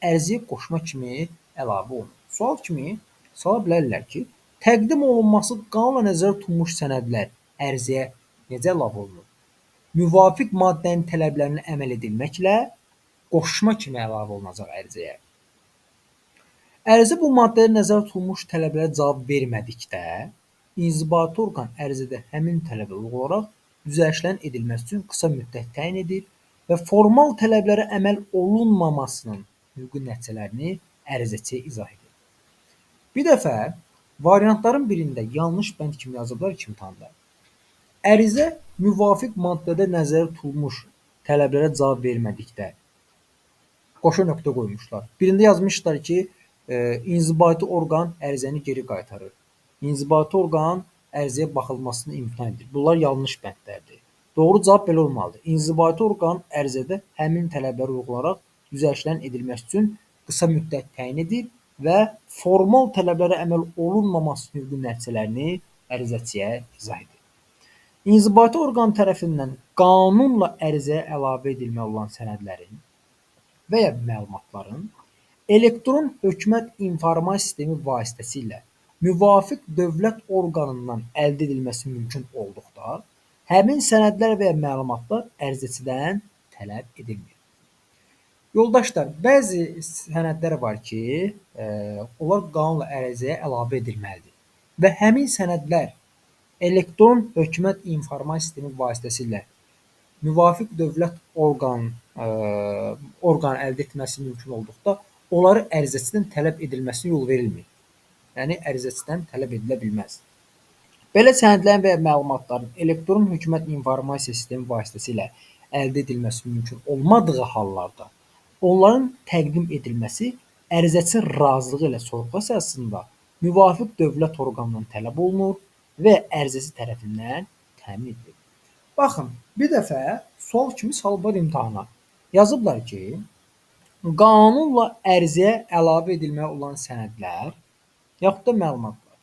ərizəyə qoşma kimi əlavə olunur. Sual kimi sala bilərlər ki, təqdim olunması qanunla nəzərdə tutulmuş sənədlər ərizəyə Necə əlavə olunur? Müvafiq maddənin tələblərinə əməl edilməklə qoşma kimi əlavə olunacaq ərizəyə. Ərizə bu maddədə nəzərdə tutulmuş tələblərə cavab vermədikdə, inzibati orqan ərizədə həmin tələbə uyğun olaraq düzəlişlərin edilməsi üçün qısa müddət təyin edir və formal tələblərə əməl olunmamasının hüquqi nəticələrini ərizəçiyə izah edir. Bir dəfə variantların birində yanlış bənd kimi yazıblar ki, imtahanda. Ərizə müvafiq maddədə nəzərdə tutulmuş tələblərə cavab vermədikdə qoşa nöqtə qoymuşlar. Birində yazmışlar ki, inzibati orqan ərizəni geri qaytarır. İnzibati orqan ərizəyə baxılmasını imtina edir. Bunlar yanlış bəndlərdir. Doğru cavab belə olmalıdır. İnzibati orqan ərizədə həmin tələblərə uyğun olaraq düzəlişlərin edilməsi üçün qısa müddət təyin edir və formal tələblərə əməl olunmaması hüquqi nəticələrini ərizəçiyə izah edir. İnzibati orqan tərəfindən qanunla ərizəyə əlavə edilməli olan sənədlərin və ya məlumatların elektron hökumət informasiya sistemi vasitəsilə müvafiq dövlət orqanından əldə edilməsi mümkün olduqda, həmin sənədlər və ya məlumatlar ərizəçidən tələb edilmir. Yoldaşlar, bəzi sənədlər var ki, onlar qanunla ərizəyə əlavə edilməlidir və həmin sənədlər elektron hökumət informasiya sistemi vasitəsilə müvafiq dövlət orqanı əldə etməsi mümkün olduqda, onları ərizəçidən tələb edilməsinə yol verilmir. Yəni, ərizəçidən tələb edilə bilməz. Belə sənədlərin və ya məlumatların elektron hökumət informasiya sistemi vasitəsilə əldə edilməsi mümkün olmadığı hallarda, onların təqdim edilməsi ərizəçinin razılığı ilə sorğu əsasında müvafiq dövlət orqanından tələb olunur və ərizəçi tərəfindən təmin edilir. Baxın, bir dəfə sual kimi salıblar imtahana. Yazıblar ki, qanunla ərizəyə əlavə edilməli olan sənədlər yaxud da məlumatlar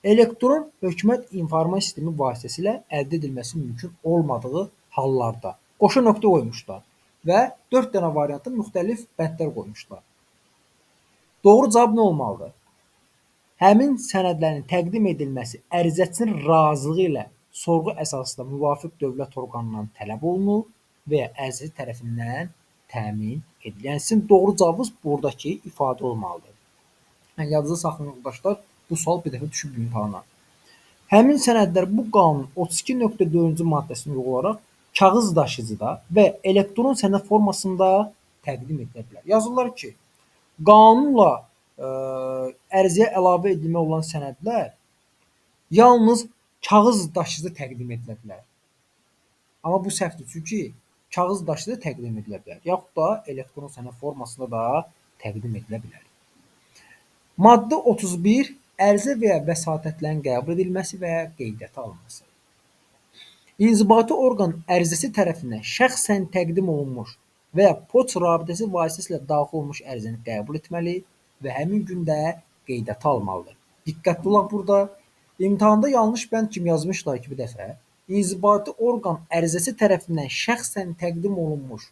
elektron hökumət informasiya sistemi vasitəsilə əldə edilməsi mümkün olmadığı hallarda qoşa nöqtə qoymuşlar və 4 dənə variantın müxtəlif bəndlər qoymuşlar. Doğru cavab nə olmalıdır? Həmin sənədlərin təqdim edilməsi ərizəçinin razılığı ilə sorğu əsasında müvafiq dövlət orqanından tələb olunur və ya ərizəçi tərəfindən təmin edilir. Yəni, sizin doğru cavabınız buradakı ifadə olmalıdır. Yəni, yadınızda saxlayın yoldaşlar, bu sual bir dəfə düşüb imtahana. Həmin sənədlər bu qanunun 32.4-cü maddəsinə uyğun olaraq kağız daşıyıcıda və elektron sənəd formasında təqdim edilə bilər. Yazırlar ki, qanunla ərizəyə əlavə edilməli olan sənədlər yalnız kağız daşıyıcı təqdim edilə bilər. Amma bu səhvdir, çünki kağız daşıyıcı təqdim edilə bilər, yaxud da elektron sənəd formasında da təqdim edilə bilər. Maddə 31 ərizə və ya vəsatətlərin qəbul edilməsi və ya qeydiyyata alınması. İnzibati orqan ərizəçi tərəfindən şəxsən təqdim olunmuş və ya poçt rabitəsi vasitəsilə daxil olmuş ərizəni qəbul etməli və həmin gündə qeydiyyata almalıdır. Diqqətli olaq burada. İmtahanda yanlış bənd kimi yazmışlar ki, bir dəfə inzibati orqan ərizəçi tərəfindən şəxsən təqdim olunmuş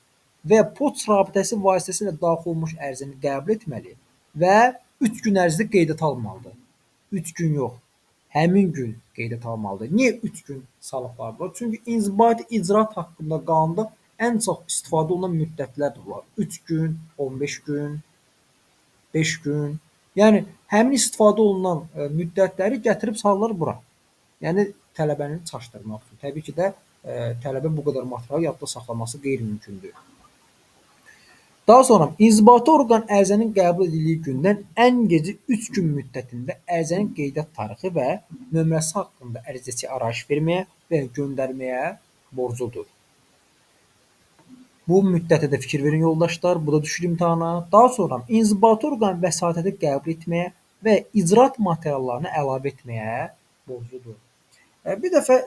və ya poçt rabitəsi vasitəsilə daxil olmuş ərizəni qəbul etməli və 3 gün ərzində qeydiyyata almalıdır. 3 gün yox, həmin gün qeydiyyata almalıdır. Niyə 3 gün salıblar var? Çünki inzibati icraat haqqında qanunda ən çox istifadə olunan müddətlərdir bunlar. 3 gün, 15 gün, 5 gün. Yəni, həmin istifadə olunan müddətləri gətirib salırlar bura. Yəni, tələbəni çaşdırmaq üçün. Təbii ki də, tələbə bu qədər materialı yadda saxlaması qeyri-mümkündür. Daha sonra, inzibati orqan ərizənin qəbul edildiyi gündən ən gecə 3 gün müddətində ərizənin qeydiyyat tarixi və nömrəsi haqqında ərizəçiyə arayış verməyə və göndərməyə borcludur. Bu müddətə də fikir verin yoldaşlar, bu da düşür imtahana. Daha sonra inzibati orqan vəsatəti qəbul etməyə və icraat materiallarını əlavə etməyə borcludur. Bir dəfə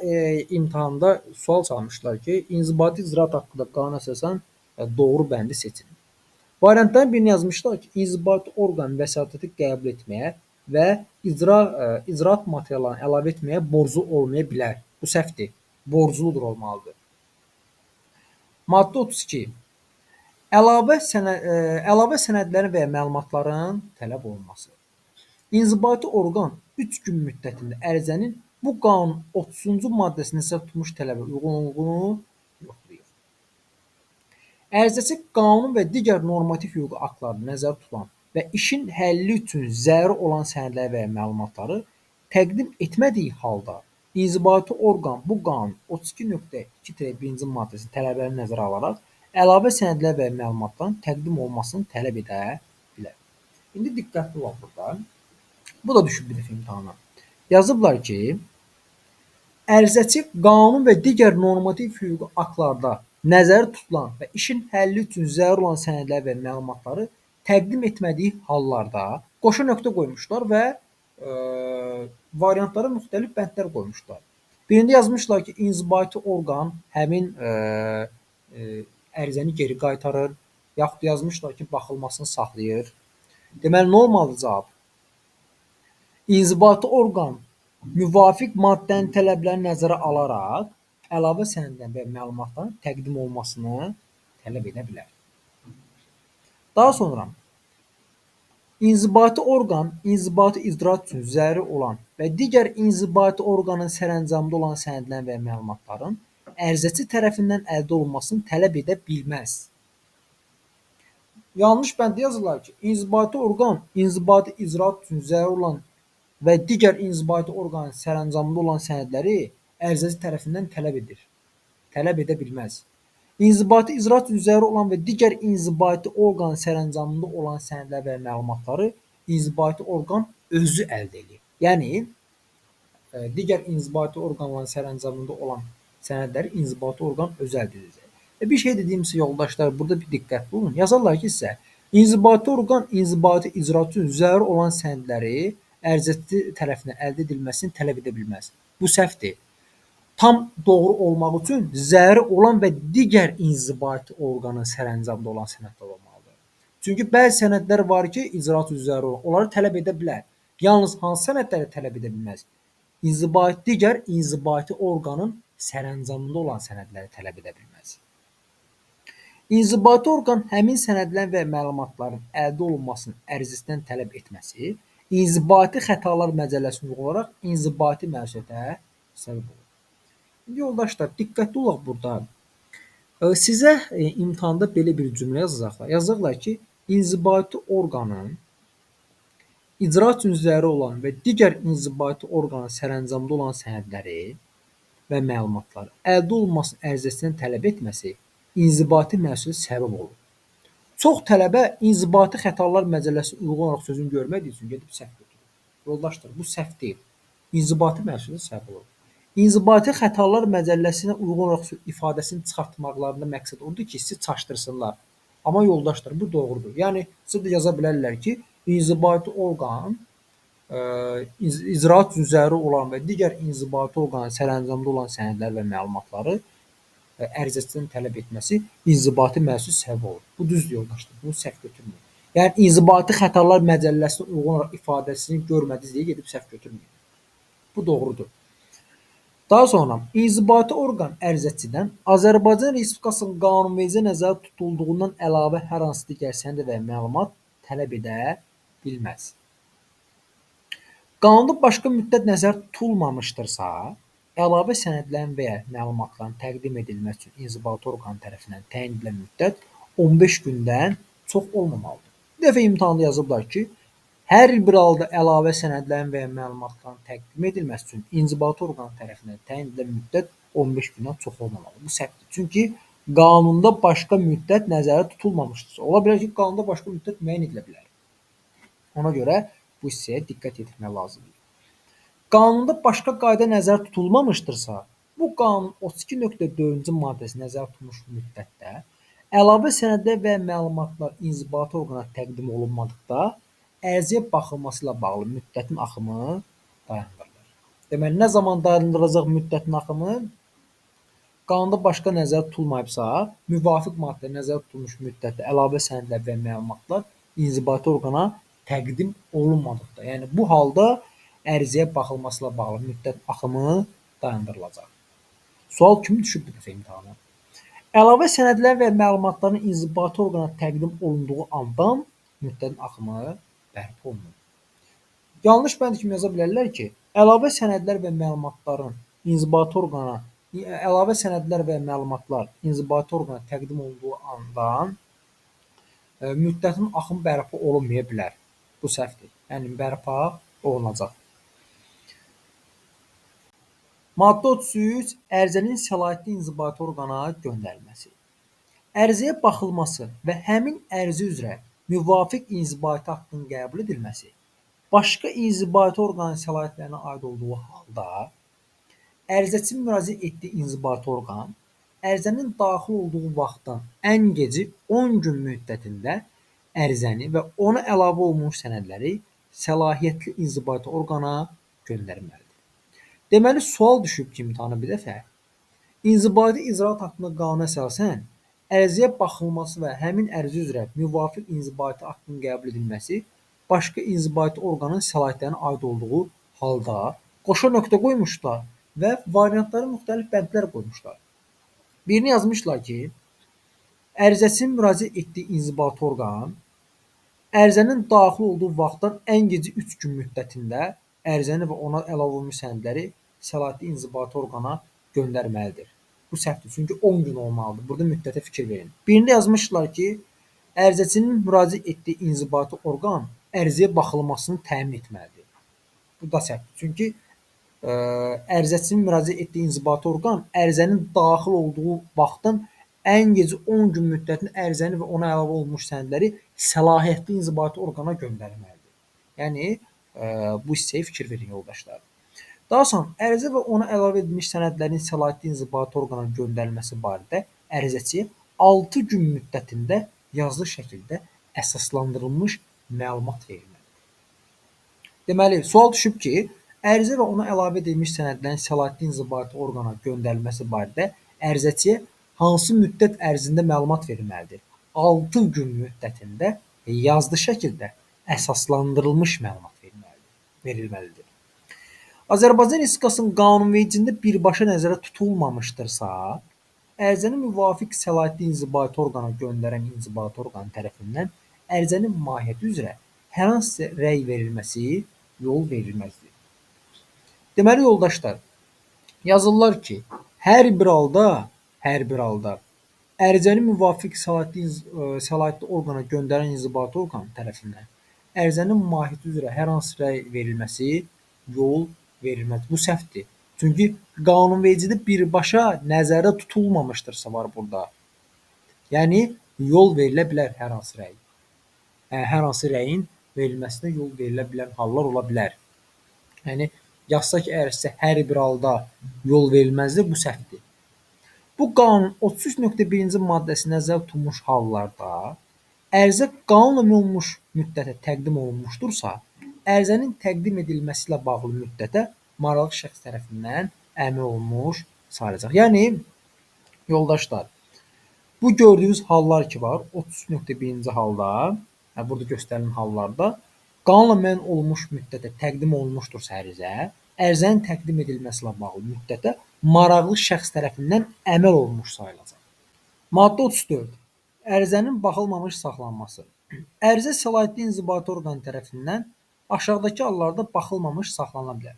imtahanda sual çalmışlar ki, inzibati icraat haqqında qanuna əsasən doğru bəndi seçin. Variantların birini yazmışlar ki, inzibati orqan vəsatəti qəbul etməyə və icraat materiallarını əlavə etməyə borclu olmaya bilər. Bu səhvdir. Borcludur olmalıdır. Maddə 32. Əlavə sənədlərin və ya məlumatların tələb olunması. İnzibati orqan 3 gün müddətində ərizənin Bu qanun 30-cu maddəsində nəzərdə tutulmuş tələbə uyğunluğunu yoxlayır. Ərizəçi qanun və digər normativ hüquqi aktlarda nəzərdə tutulan və işin həlli üçün zəruri olan sənədləri və ya məlumatları təqdim etmədiyi halda inzibati orqan bu qanun 32.2-1-ci maddəsinin tələblərini nəzərə alaraq əlavə sənədlər və ya məlumatların təqdim olunmasını tələb edə bilər. İndi diqqətli olaq burada. Bu da düşüb bir dəfə imtahana. Yazıblar ki, ərizəçi qanun və digər normativ hüquqi aktlarda nəzərdə tutulan və işin həlli üçün zəruri olan sənədlər və məlumatları təqdim etmədiyi hallarda qoşa nöqtə qoymuşlar və variantlara müxtəlif bəndlər qoymuşlar. Birində yazmışlar ki, inzibati orqan həmin ərizəni geri qaytarır, yaxud yazmışlar ki, baxılmasını saxlayır. Deməli, nə olmalıdır cavab? İnzibati orqan müvafiq maddənin tələblərini nəzərə alaraq əlavə sənədlərin və məlumatların təqdim olunmasını tələb edə bilər. Daha sonra inzibati orqan inzibati icraat üçün zəruri olan və digər inzibati orqanın sərəncamında olan sənədlərin və məlumatların ərizəçi tərəfindən əldə olunmasını tələb edə bilməz. Yanlış bəndə yazırlar ki, inzibati orqan inzibati icraat üçün zəruri olan və digər inzibati orqanın sərəncamında olan sənədləri ərizəçi tərəfindən tələb edə bilməz. İnzibati icraat üçün zəruri olan və digər inzibati orqanın sərəncamında olan sənədlər və məlumatları inzibati orqan özü əldə edir. Yəni, digər inzibati orqanların sərəncamında olan sənədləri inzibati orqan özü əldə edəcək. Bir şey dediyimsə, yoldaşlar, burada bir diqqətli olun. Yazarlar ki, sizə inzibati orqan inzibati icraat üçün zəruri olan sənədləri ərizəçi tərəfindən əldə edilməsini tələb edə bilməz. Bu səhvdir. Tam doğru olmaq üçün zəruri olan və digər inzibati orqanın sərəncamında olan sənədlər olmalıdır. Çünki bəzi sənədlər var ki, icraat üçün zəruri olan, onları tələb edə bilər. Yalnız hansı sənədləri tələb edə bilməz? Digər inzibati orqanın sərəncamında olan sənədləri tələb edə bilməz. İnzibati orqan həmin sənədlərin və məlumatların əldə olunmasını ərizəsindən tələb etməsi, İnzibati Xətalar Məcəlləsinə uyğun olaraq inzibati məsuliyyətə səbəb olur. Yoldaşlar, diqqətli olaq burada. Sizə imtahanda belə bir cümlə yazacaqlar. Yazacaqlar ki, inzibati orqanın icraat üçün zəruri olan və digər inzibati orqanın sərəncamında olan sənədləri və məlumatları əldə olunmasını ərizəsindən tələb etməsi inzibati məsuliyyət səbəb olur. Çox tələbə İnzibati Xətalar Məcəlləsinə uyğun olaraq sözünü görmədiyi üçün gedib səhv götürür. Yoldaşlar, bu səhv deyil. İnzibati məsuliyyət səbəb olur. İnzibati Xətalar Məcəlləsinə uyğun olaraq ifadəsini çıxartmaqlarında məqsəd odur ki, sizi çaşdırsınlar. Amma yoldaşlar, bu doğrudur. Yəni, sizə də yaza bilərlər ki, inzibati orqan icraat üçün zəruri olan və digər inzibati orqanın sərəncamında olan sənədlər və məlumatları ərizəsindən tələb etməsi inzibati məsuliyyət səbəb olur. Bu düzdür, yoldaşlar. Bunu səhv götürməyin. Yəni, İnzibati Xətalar Məcəlləsinə uyğun olaraq ifadəsini görmədiniz deyə gedib səhv götürməyin. Bu doğrudur. Daha sonra, inzibati orqan ərizəçidən Azərbaycan Respublikasının qanunvericiliyə nəzərdə tutulduğundan əlavə hər hansı digər sənəd və məlumat tələb edə bilməz. Qanunda başqa müddət nəzərdə tutulmamışdırsa, əlavə sənədlərin və ya məlumatların təqdim edilməsi üçün inzibati orqan tərəfindən təyin edilən müddət 15 gündən çox olmamalıdır. Bir dəfə imtahanda yazıblar ki, hər bir halda əlavə sənədlərin və ya məlumatların təqdim edilməsi üçün inzibati orqan tərəfindən təyin edilən müddət 15 gündən çox olmamalıdır. Bu səhvdir. Çünki qanunda başqa müddət nəzərdə tutulmamışdır. Ola bilər ki, qanunda başqa müddət müəyyən edilə bilər. Ona görə bu hissəyə diqqət etmək lazımdır. Qanunda başqa qayda nəzərdə tutulmamışdırsa, bu qanun 32.4-cü maddəsi nəzərdə tutulmuş müddətdə əlavə sənədlər və məlumatlar inzibati orqana təqdim olunmadıqda ərizəyə baxılması ilə bağlı müddətin axımı dayandırılır. Deməli, nə zaman dayandırılacaq müddətin axımı? Qanunda başqa nəzərdə tutulmayıbsa, müvafiq maddə nəzərdə tutulmuş müddətdə əlavə sənədlər və məlumatlar inzibati orqana təqdim olunmadıqda. Yəni, bu halda ərizəyə baxılması ilə bağlı müddət axımı dayandırılacaq. Sual kimi düşüb bir dəfə imtahana? Əlavə sənədlər və məlumatların inzibati orqana təqdim olunduğu andan müddətin axımı bərpa olunur. Yanlış bənd kimi yaza bilərlər ki, əlavə sənədlər və məlumatların inzibati orqana əlavə sənədlər və məlumatlar inzibati orqana təqdim olduğu andan müddətin axımı bərpa olunmaya bilər. Bu səhvdir. Yəni bərpa olunacaq. Maddə 33 ərizənin səlahiyyətli inzibati orqana göndərilməsi. Ərizəyə baxılması və həmin ərizə üzrə müvafiq inzibati aktın qəbul edilməsi başqa inzibati orqanın səlahiyyətlərinə aid olduğu halda ərizəçi müraciət etdiyi inzibati orqan ərizənin daxil olduğu vaxtdan ən gecə 10 gün müddətində ərizəni və ona əlavə olunmuş sənədləri səlahiyyətli inzibati orqana göndərməlidir. Deməli, sual düşüb ki, imtahana bir dəfə. İnzibati icraat haqqında qanuna əsasən ərizəyə baxılması və həmin ərizə üzrə müvafiq inzibati aktın qəbul edilməsi başqa inzibati orqanın səlahiyyətlərinə aid olduğu halda qoşa nöqtə qoymuşlar və variantlara müxtəlif bəndlər qoymuşlar. Birini yazmışlar ki, ərizəçinin müraciət etdiyi inzibati orqan ərizənin daxil olduğu vaxtdan ən gecə 3 gün müddətində ərizəni və ona əlavə olunmuş sənədləri səlahiyyətli inzibati orqana göndərməlidir. Bu səhvdir, çünki 10 gün olmalıdır. Burada müddətə fikir verin. Birində yazmışlar ki, ərizəçinin müraciət etdiyi inzibati orqan ərizəyə baxılmasını təmin etməlidir. Bu da səhvdir, çünki ərizəçinin müraciət etdiyi inzibati orqan ərizənin daxil olduğu vaxtdan ən gecə 10 gün müddətində ərizəni və ona əlavə olunmuş sənədləri səlahiyyətli inzibati orqana göndərməlidir. Yəni, bu hissəyə fikir verin, yoldaşlar. Daha sonra ərizə və ona əlavə edilmiş sənədlərin səlahiyyətli inzibati orqana göndərilməsi barədə ərizəçiyə 6 gün müddətində yazılı şəkildə əsaslandırılmış məlumat verilməlidir. Deməli, sual düşüb ki, ərizə və ona əlavə edilmiş sənədlərin səlahiyyətli inzibati orqana göndərilməsi barədə ərizəçiyə hansı müddət ərzində məlumat verilməlidir? 6 gün müddətində yazılı şəkildə əsaslandırılmış məlumat verilməlidir. Azərbaycan Respublikasının qanunvericiliyində birbaşa nəzərdə tutulmamışdırsa, ərizəni müvafiq səlahiyyətli inzibati orqana göndərən inzibati orqan tərəfindən ərizənin mahiyyəti üzrə hər hansı rəy verilməsi yol verilməzdir. Deməli, yoldaşlar, yazırlar ki, hər bir halda ərizəni müvafiq səlahiyyətli orqana göndərən inzibati orqan tərəfindən ərizənin mahiyyəti üzrə hər hansı rəy verilməsi yol verilməz. Bu səhvdir. Çünki qanunvericiliyə birbaşa nəzərdə tutulmamışdırsa var burada. Yəni, yol verilə bilər hər hansı rəy. Hər hansı rəyin verilməsinə yol verilə bilən hallar ola bilər. Yəni, yazsa ki, əgər sizə hər bir halda yol verilməzdir, bu səhvdir. Bu qanun 33.1-ci maddəsi nəzərdə tutulmuş hallarda ərizə qanunla müəyyən olunmuş müddətə təqdim olunmuşdursa, ərizənin təqdim edilməsi ilə bağlı müddətə maraqlı şəxs tərəfindən əməl olunmuş sayılacaq. Yəni, yoldaşlar, bu gördüyünüz hallar ki var, 33.1-ci halda, burada göstərilen hallarda qanunla müəyyən olunmuş müddətə təqdim olunmuşdursa ərizənin təqdim edilməsi ilə bağlı müddətə maraqlı şəxs tərəfindən əməl olunmuş sayılacaq. Maddə 34. Ərizənin baxılmamış saxlanması. Ərizə səlahiyyətli inzibati orqan tərəfindən aşağıdakı hallarda baxılmamış saxlanıla bilər.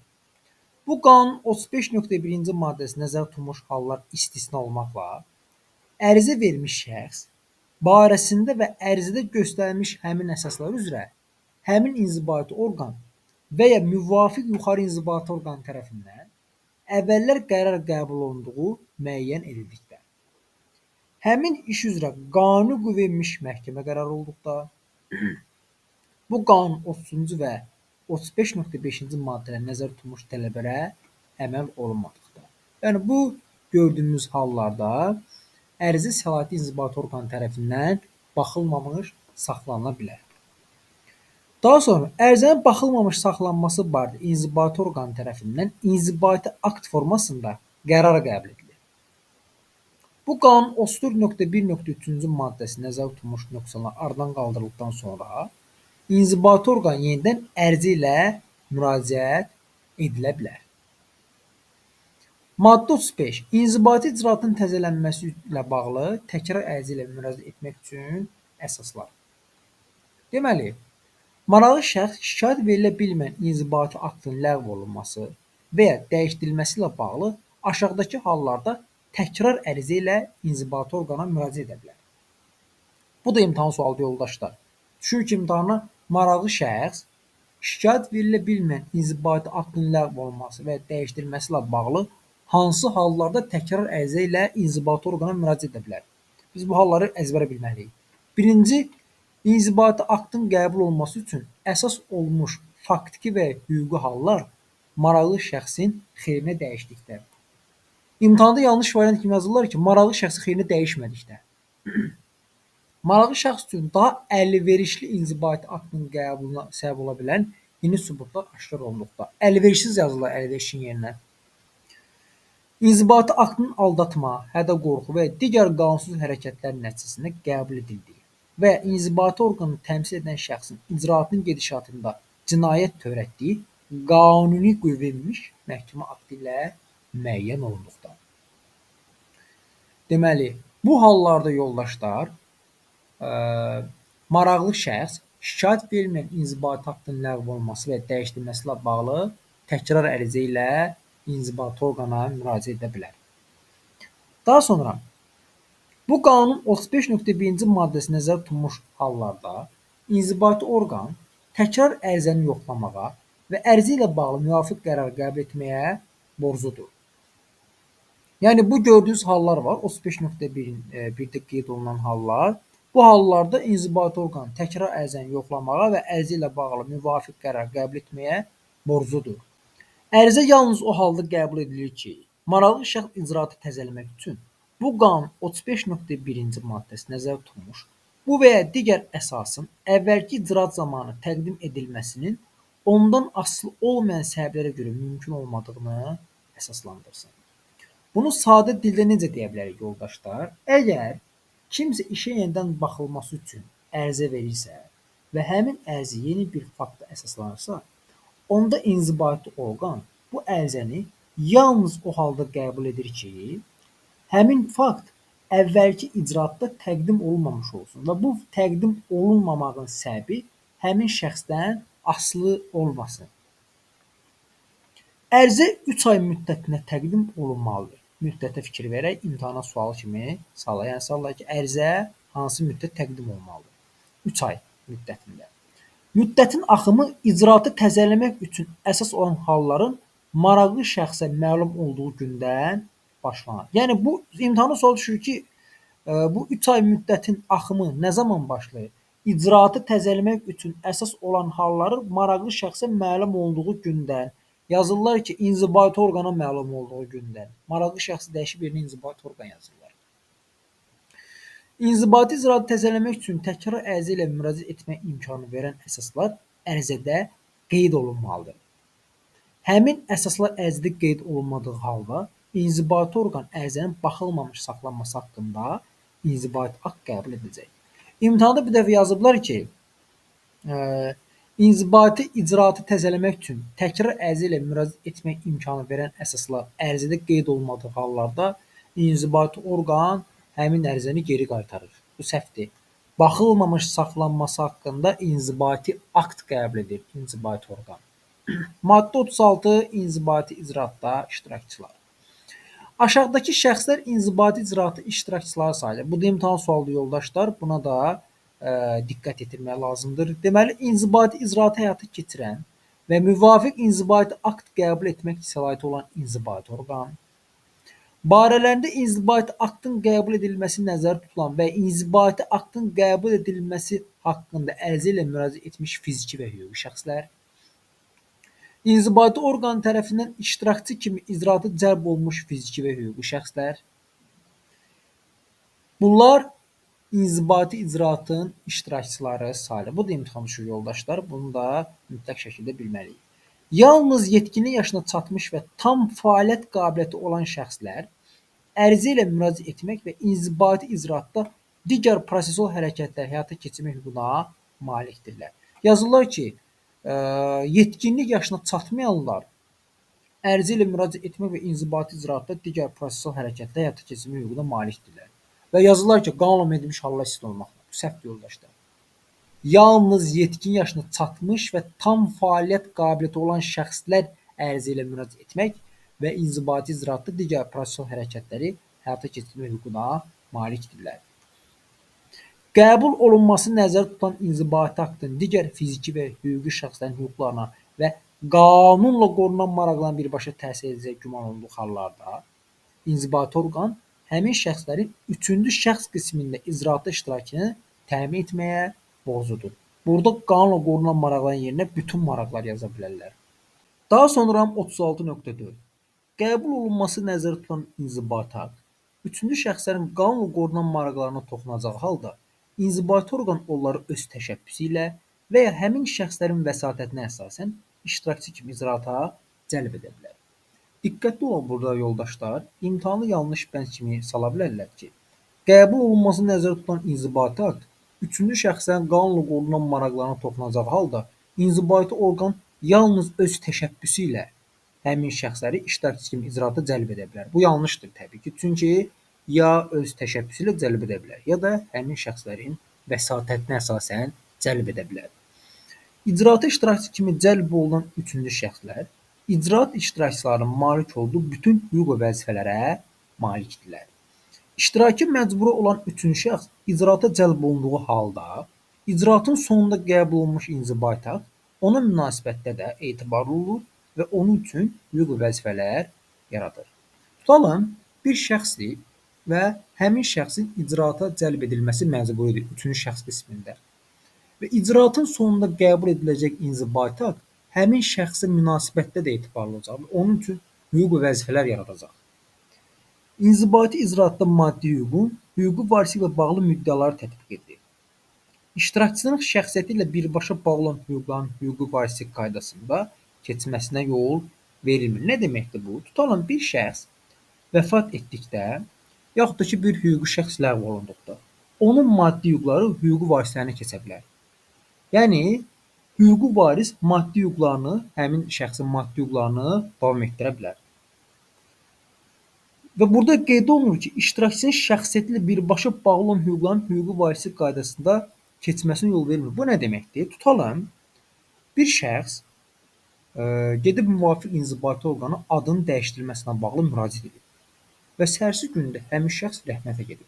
Bu qanun 35.1-ci maddəsi nəzərdə tutulmuş hallar istisna olmaqla ərizə vermiş şəxs barəsində və ərizədə göstərilmiş həmin əsaslar üzrə həmin inzibati orqan və ya müvafiq yuxarı inzibati orqan tərəfindən əvvəllər qərar qəbul olunduğu müəyyən edildikdə, həmin iş üzrə qanuni qüvvəyə minmiş məhkəmə qərarı olduqda, bu qanun 30-cu və 35.5-ci maddələrə nəzərdə tutulmuş tələblərə əməl olunmadıqda. Yəni, bu gördüyümüz hallarda ərizə səlahiyyətli inzibati orqan tərəfindən baxılmamış saxlanıla bilər. Daha sonra ərizənin baxılmamış saxlanması barədə inzibati orqan tərəfindən inzibati akt formasında qərar qəbul edilir. Bu qanun 34.1.3-cü maddəsi nəzərdə tutulmuş nöqsanlar aradan qaldırıldıqdan sonra inzibati orqan yenidən ərizə ilə müraciət edilə bilər. Maddə 35. İnzibati icraatın təzələnməsi ilə bağlı təkrar ərizə ilə müraciət etmək üçün əsaslar. Deməli, Maraqlı şəxs şikayət verilə bilməyən inzibati aktın ləğv olunması və ya dəyişdirilməsi ilə bağlı aşağıdakı hallarda təkrar ərizə ilə inzibati orqana müraciət edə bilər. Bu da imtahan sualı yoldaşlar. Düşür ki, imtahana maraqlı şəxs şikayət verilə bilməyən inzibati aktın ləğv olunması və ya dəyişdirilməsi ilə bağlı hansı hallarda təkrar ərizə ilə inzibati orqana müraciət edə bilər? Biz bu halları əzbərə bilməliyik. Birinci, inzibati aktın qəbul olunması üçün əsas olmuş faktiki və hüquqi hallar maraqlı şəxsin xeyrinə dəyişdikdə. İmtahanda yanlış variant kimi yazırlar ki, maraqlı şəxsin xeyrinə dəyişmədikdə. Maraqlı şəxs üçün daha əlverişli inzibati aktın qəbuluna səbəb ola bilən yeni sübutlar aşkar olunduqda. Əlverişsiz yazırlar əlverişin yerinə. İnzibati aktın aldatma, hədə-qorxu və digər qanunsuz hərəkətlərin nəticəsində qəbul edildiyi və inzibati orqanı təmsil edən şəxsin icraatının gedişatında cinayət törətdiyi qanuni qüvvəyə minmiş məhkəmə aktı ilə müəyyən olunduqda. Deməli, bu hallarda yoldaşlar, maraqlı şəxs şikayət verilməyən inzibati aktın ləğv olunması və dəyişdirilməsi ilə bağlı təkrar ərizə ilə inzibati orqana müraciət edə bilər. Daha sonra bu qanunun 35.1-ci maddəsi nəzərdə tutulmuş hallarda inzibati orqan təkrar ərizəni yoxlamağa və ərizə ilə bağlı müvafiq qərar qəbul etməyə borcludur. Yəni bu gördüyünüz hallar var, 35.1-də qeyd olunan hallar. Bu hallarda inzibati orqan təkrar ərizəni yoxlamağa və ərizə ilə bağlı müvafiq qərar qəbul etməyə borcludur. Ərizə yalnız o halda qəbul edilir ki, maraqlı şəxs icraatı təzələmək üçün bu qanun 35.1-ci maddəsi nəzərdə tutulmuş, bu və ya digər əsasın əvvəlki icraat zamanı təqdim edilməsinin ondan asılı olmayan səbəblərə görə mümkün olmadığını əsaslandırsın. Bunu sadə dildə necə deyə bilərik yoldaşlar? Əgər kimsə işə yenidən baxılması üçün ərizə verirsə və həmin ərizə yeni bir fakta əsaslanırsa, onda inzibati orqan bu ərizəni yalnız o halda qəbul edir ki, həmin fakt əvvəlki icraatda təqdim olunmamış olsun və bu təqdim olunmamağın səbəbi həmin şəxsdən asılı olmasın. Ərizə 3 ay müddətinə təqdim olunmalıdır. Müddətə fikir verək, imtahana sual kimi salaq. Yəni salaq ki, ərizə hansı müddət təqdim olunmalıdır? 3 ay müddətində. Müddətin axımı icraatı təzələmək üçün əsas olan halların maraqlı şəxsə məlum olduğu gündən başlanır. Yəni bu imtahana sual düşür ki, bu 3 ay müddətin axımı nə zaman başlayır? İcraatı təzələmək üçün əsas olan halların maraqlı şəxsə məlum olduğu gündən. Yazırlar ki, inzibati orqana məlum olduğu gündən. Maraqlı şəxsi dəyişib yerinə inzibati orqan yazırlar. İnzibati icraatı təzələmək üçün təkrar ərizə ilə müraciət etmək imkanı verən əsaslar ərizədə qeyd olunmalıdır. Həmin əsaslar ərizədə qeyd olunmadığı halda inzibati orqan ərizənin baxılmamış saxlanması haqqında inzibati akt qəbul edəcək. İmtahanda bir dəfə yazıblar ki, İnzibati icraatı təzələmək üçün təkrar ərizə ilə müraciət etmək imkanı verən əsaslar ərizədə qeyd olunmadığı hallarda inzibati orqan həmin ərizəni geri qaytarır. Bu səhvdir. Baxılmamış saxlanması haqqında inzibati akt qəbul edir inzibati orqan. Maddə 36 inzibati icraatda iştirakçılar. Aşağıdakı şəxslər inzibati icraatı iştirakçıları sayılır. Bu da imtahan sualıdır yoldaşlar. Buna da diqqət yetirmək lazımdır. Deməli, inzibati icraatı həyata keçirən və müvafiq inzibati akt qəbul etmək səlahiyyəti olan inzibati orqan, barələrində inzibati aktın qəbul edilməsi nəzərdə tutulan və inzibati aktın qəbul edilməsi haqqında ərizə ilə müraciət etmiş fiziki və hüquqi şəxslər, inzibati orqan tərəfindən iştirakçı kimi icraata cəlb olunmuş fiziki və hüquqi şəxslər, bunlar inzibati icraatın iştirakçıları sayılır. Bu da imtahan düşür yoldaşlar. Bunu da mütləq şəkildə bilməliyik. Yalnız yetkinlik yaşına çatmış və tam fəaliyyət qabiliyyəti olan şəxslər ərizə ilə müraciət etmək və inzibati icraatda digər prosessual hərəkətlər həyata keçirmək hüququna malikdirlər. Yazırlar ki, yetkinlik yaşına çatmayanlar ərizə ilə müraciət etmək və inzibati icraatda digər prosessual hərəkətlər həyata keçirmək hüququna malikdirlər. Və yazırlar ki, qanun edilmiş hallar istisna olmaqla. Bu səhvdir yoldaşlar. yalnız yetkin yaşına çatmış və tam fəaliyyət qabiliyyəti olan şəxslər ərizə ilə müraciət etmək və inzibati icraatda digər prosessual hərəkətləri həyata keçirmə hüququna malikdirlər. Qəbul olunması nəzərdə tutulan inzibati aktın digər fiziki və hüquqi şəxslərin hüquqlarına və qanunla qorunan maraqlarına birbaşa təsir edəcək güman olunduğu hallarda inzibati orqan həmin şəxslərin üçüncü şəxs qismində icraatda iştirakını təmin etməyə borcludur. Burada qanunla qorunan maraqların yerinə bütün maraqlar yaza bilərlər. Daha sonra 36.4. Qəbul olunması nəzərdə tutulan inzibati akt üçüncü şəxslərin qanunla qorunan maraqlarına toxunacağı halda inzibati orqan onları öz təşəbbüsü ilə və ya həmin şəxslərin vəsatətinə əsasən iştirakçı kimi icraata cəlb edə bilər. Diqqətli olun burada yoldaşlar, imtahanı yanlış bənd kimi sala bilərlər ki, qəbul olunması nəzərdə tutulan inzibati akt üçüncü şəxslərin qanunla qorunan maraqlarına toxunacağı halda inzibati orqan yalnız öz təşəbbüsü ilə həmin şəxsləri iştirakçı kimi icraata cəlb edə bilər. Bu yanlışdır təbii ki, çünki ya öz təşəbbüsü ilə cəlb edə bilər, ya da həmin şəxslərin vəsatətinə əsasən cəlb edə bilər. İcraata iştirakçı kimi cəlb olunan üçüncü şəxslər icraat iştirakçılarının malik olduğu bütün hüquq və vəzifələrə malikdirlər. İştiraki məcburi olan üçüncü şəxs icraata cəlb olunduğu halda icraatın sonunda qəbul olunmuş inzibati akt ona münasibətdə də etibarlı olur və onun üçün hüquq və vəzifələr yaradır. Tutalım, bir şəxsdir və həmin şəxsin icraata cəlb edilməsi məcburidir üçüncü şəxs qismində. Və icraatın sonunda qəbul ediləcək inzibati akt həmin şəxsə münasibətdə də etibarlı olacaq və onun üçün hüquq və vəzifələr yaradacaq. İnzibati icraatda maddi hüququn hüquqi varisi ilə bağlı müddəaları tətbiq edilir. İştirakçının şəxsiyyəti ilə birbaşa bağlı olan hüquqların hüquqi varisi qaydasında keçməsinə yol verilmir. Nə deməkdir bu? Tutalım, bir şəxs vəfat etdikdə, yaxud da ki, bir hüquqi şəxs ləğv olunduqda, onun maddi hüquqları hüquqi varislərinə keçə bilər. Yəni, hüquqi varis maddi hüquqlarını, həmin şəxsin maddi hüquqlarını davam etdirə bilər. Və burada qeyd olunur ki, iştirakçının şəxsiyyəti ilə birbaşa bağlı olan hüquqların hüquqi varisi qaydasında keçməsinə yol verilmir. Bu nə deməkdir? Tutalım, bir şəxs gedib müvafiq inzibati orqana adının dəyişdirilməsinə bağlı müraciət edib və səhərsi gündə həmin şəxs rəhmətə gedib.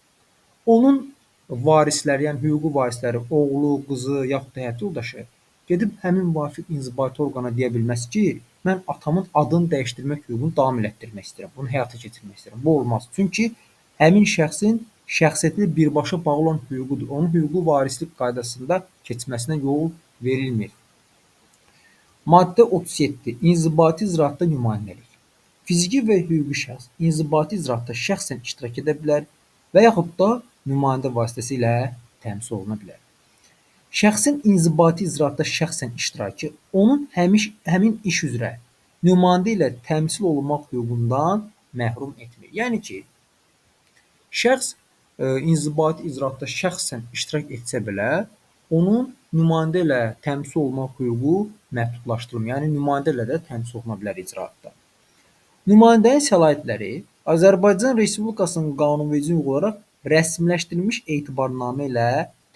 Onun varisləri, yəni hüquqi varisləri, oğlu, qızı, yaxud da həyat yoldaşı gedib həmin müvafiq inzibati orqana deyə bilməz ki, mən atamın adını dəyişdirmək hüququnu davam elətdirmək istəyirəm, bunu həyata keçirmək istəyirəm. Bu olmaz. Çünki həmin şəxsin şəxsiyyəti ilə birbaşa bağlı olan hüququdur. Onun hüquqi varislik qaydasında keçməsinə yol verilmir. Maddə 37. İnzibati icraatda nümayəndəlik. Fiziki və hüquqi şəxs inzibati icraatda şəxsən iştirak edə bilər və yaxud da nümayəndə vasitəsilə təmsil oluna bilər. Şəxsin inzibati icraatda şəxsən iştirakı onun həmin iş üzrə nümayəndə ilə təmsil olunmaq hüququndan məhrum etmir. Yəni ki, şəxs inzibati icraatda şəxsən iştirak etsə belə, onun nümayəndə ilə təmsil olunmaq hüququ məhdudlaşdırılmır. Yəni, nümayəndə ilə də təmsil oluna bilər icraatda. Nümayəndənin səlahiyyətləri Azərbaycan Respublikasının qanunverici hüququ olaraq rəsmiləşdirilmiş etibarnamə ilə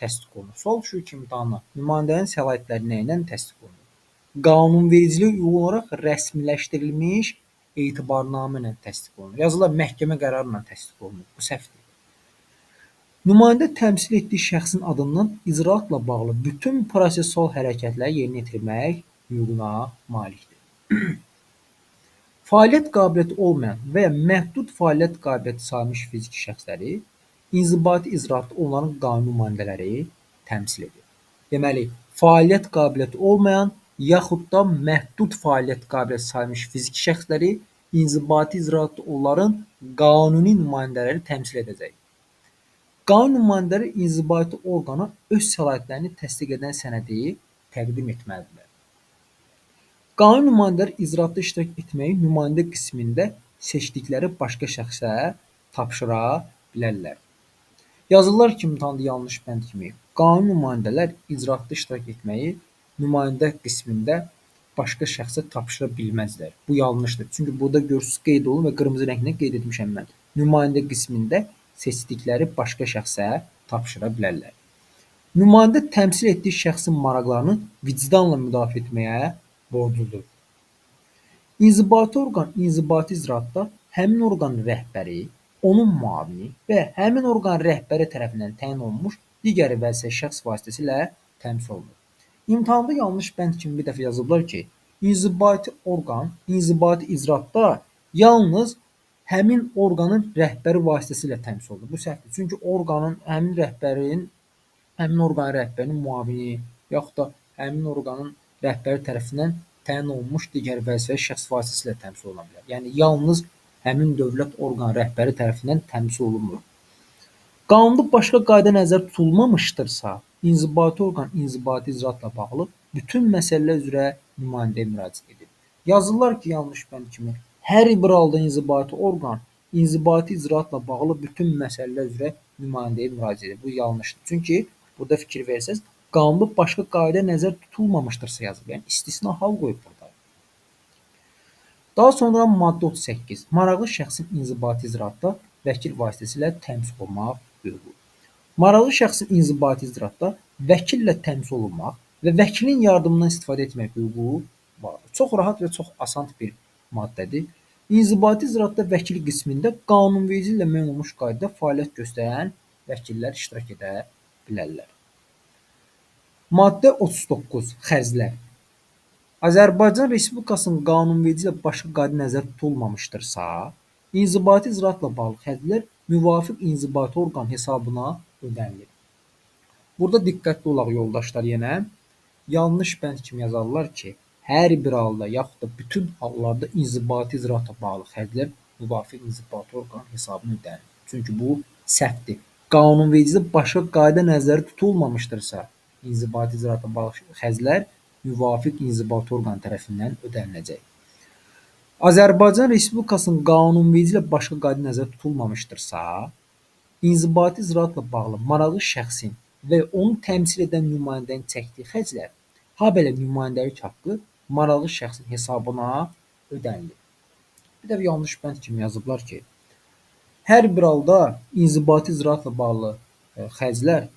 təsdiq olunur. Sual düşür ki, imtahana, nümayəndənin səlahiyyətləri nə ilə təsdiq olunur? Qanunvericilik hüququ olaraq rəsmiləşdirilmiş etibarnamə ilə təsdiq olunur. Yazılar məhkəmə qərarı ilə təsdiq olunur. Bu səhvdir. Nümayəndə təmsil etdiyi şəxsin adından icraatla bağlı bütün prosessual hərəkətləri yerinə yetirmək hüququna malikdir. Fəaliyyət qabiliyyəti olmayan və ya məhdud fəaliyyət qabiliyyəti sayılmış fiziki şəxsləri inzibati icraatda onların qanuni nümayəndələri təmsil edir. Deməli, fəaliyyət qabiliyyəti olmayan yaxud da məhdud fəaliyyət qabiliyyəti sayılmış fiziki şəxsləri inzibati icraatda onların qanuni nümayəndələri təmsil edəcək. Qanuni nümayəndələri inzibati orqana öz səlahiyyətlərini təsdiq edən sənədi təqdim etməlidirlər. Qanuni nümayəndələr icraatda iştirak etməyi nümayəndə qismində seçdikləri başqa şəxsə tapşıra bilərlər. Yazırlar ki, imtahanda yanlış bənd kimi, qanuni nümayəndələr icraatda iştirak etməyi nümayəndə qismində başqa şəxsə tapşıra bilməzlər. Bu yanlışdır. Çünki burada görürsünüz qeyd olunur və qırmızı rənglə qeyd etmişəm mən. Nümayəndə qismində seçdikləri başqa şəxsə tapşıra bilərlər. Nümayəndə təmsil etdiyi şəxsin maraqlarını vicdanla müdafiə etməyə borcludur. İnzibati orqan inzibati icraatda həmin orqanın rəhbəri, onun müavini və həmin orqanın rəhbəri tərəfindən təyin olunmuş digər vəzifəli şəxs vasitəsilə təmsil olunur. İmtahanda yanlış bənd kimi bir dəfə yazıblar ki, inzibati orqan inzibati icraatda yalnız həmin orqanın rəhbəri vasitəsilə təmsil olunur. Bu səhvdir. Çünki həmin orqanın rəhbərinin müavini yaxud da həmin orqanın rəhbəri tərəfindən təyin olunmuş digər vəzifəli şəxs vasitəsilə təmsil oluna bilər. Yəni yalnız həmin dövlət orqanı rəhbəri tərəfindən təmsil olunmur. Qanunda başqa qayda nəzərdə tutulmamışdırsa, inzibati orqan inzibati icraatla bağlı bütün məsələlər üzrə nümayəndəyə müraciət edir. Yazırlar ki, yanlış bənd kimi, hər bir halda inzibati orqan inzibati icraatla bağlı bütün məsələlər üzrə nümayəndəyə müraciət edir. Bu yanlışdır. Çünki burada fikir versəz, qanunda başqa qayda nəzərdə tutulmamışdırsa yazıb. Yəni istisna hal qoyub burada. Daha sonra maddə 38. Maraqlı şəxsin inzibati icraatda vəkil vasitəsilə təmsil olunmaq hüququ. Maraqlı şəxsin inzibati icraatda vəkillə təmsil olunmaq və vəkilin yardımından istifadə etmək hüququ vardır. Çox rahat və çox asan bir maddədir. İnzibati icraatda vəkil qismində qanunverici ilə müəyyən olunmuş qaydada fəaliyyət göstərən vəkillər iştirak edə bilərlər. Maddə 39. Xərclər. Azərbaycan Respublikasının qanunverici ilə başqa qayda nəzərdə tutulmamışdırsa, inzibati icraatla bağlı xərclər müvafiq inzibati orqan hesabına ödənilir. Burada diqqətli olaq yoldaşlar yenə. Yanlış bənd kimi yazarlar ki, hər bir halda yaxud da bütün hallarda inzibati icraatla bağlı xərclər müvafiq inzibati orqan hesabına ödənilir. Çünki bu səhvdir. Qanunvericidə başqa qayda nəzərdə tutulmamışdırsa, inzibati icraatla bağlı xərclər müvafiq inzibati orqan tərəfindən ödəniləcək. Azərbaycan Respublikasının qanunverici ilə başqa qayda nəzərdə tutulmamışdırsa, inzibati icraatla bağlı maraqlı şəxsin və onu təmsil edən nümayəndənin çəkdiyi xərclər, habelə nümayəndəlik haqqı maraqlı şəxsin hesabına ödənilir. Bir də yanlış bənd kimi yazıblar ki, hər bir halda inzibati icraatla bağlı xərclər,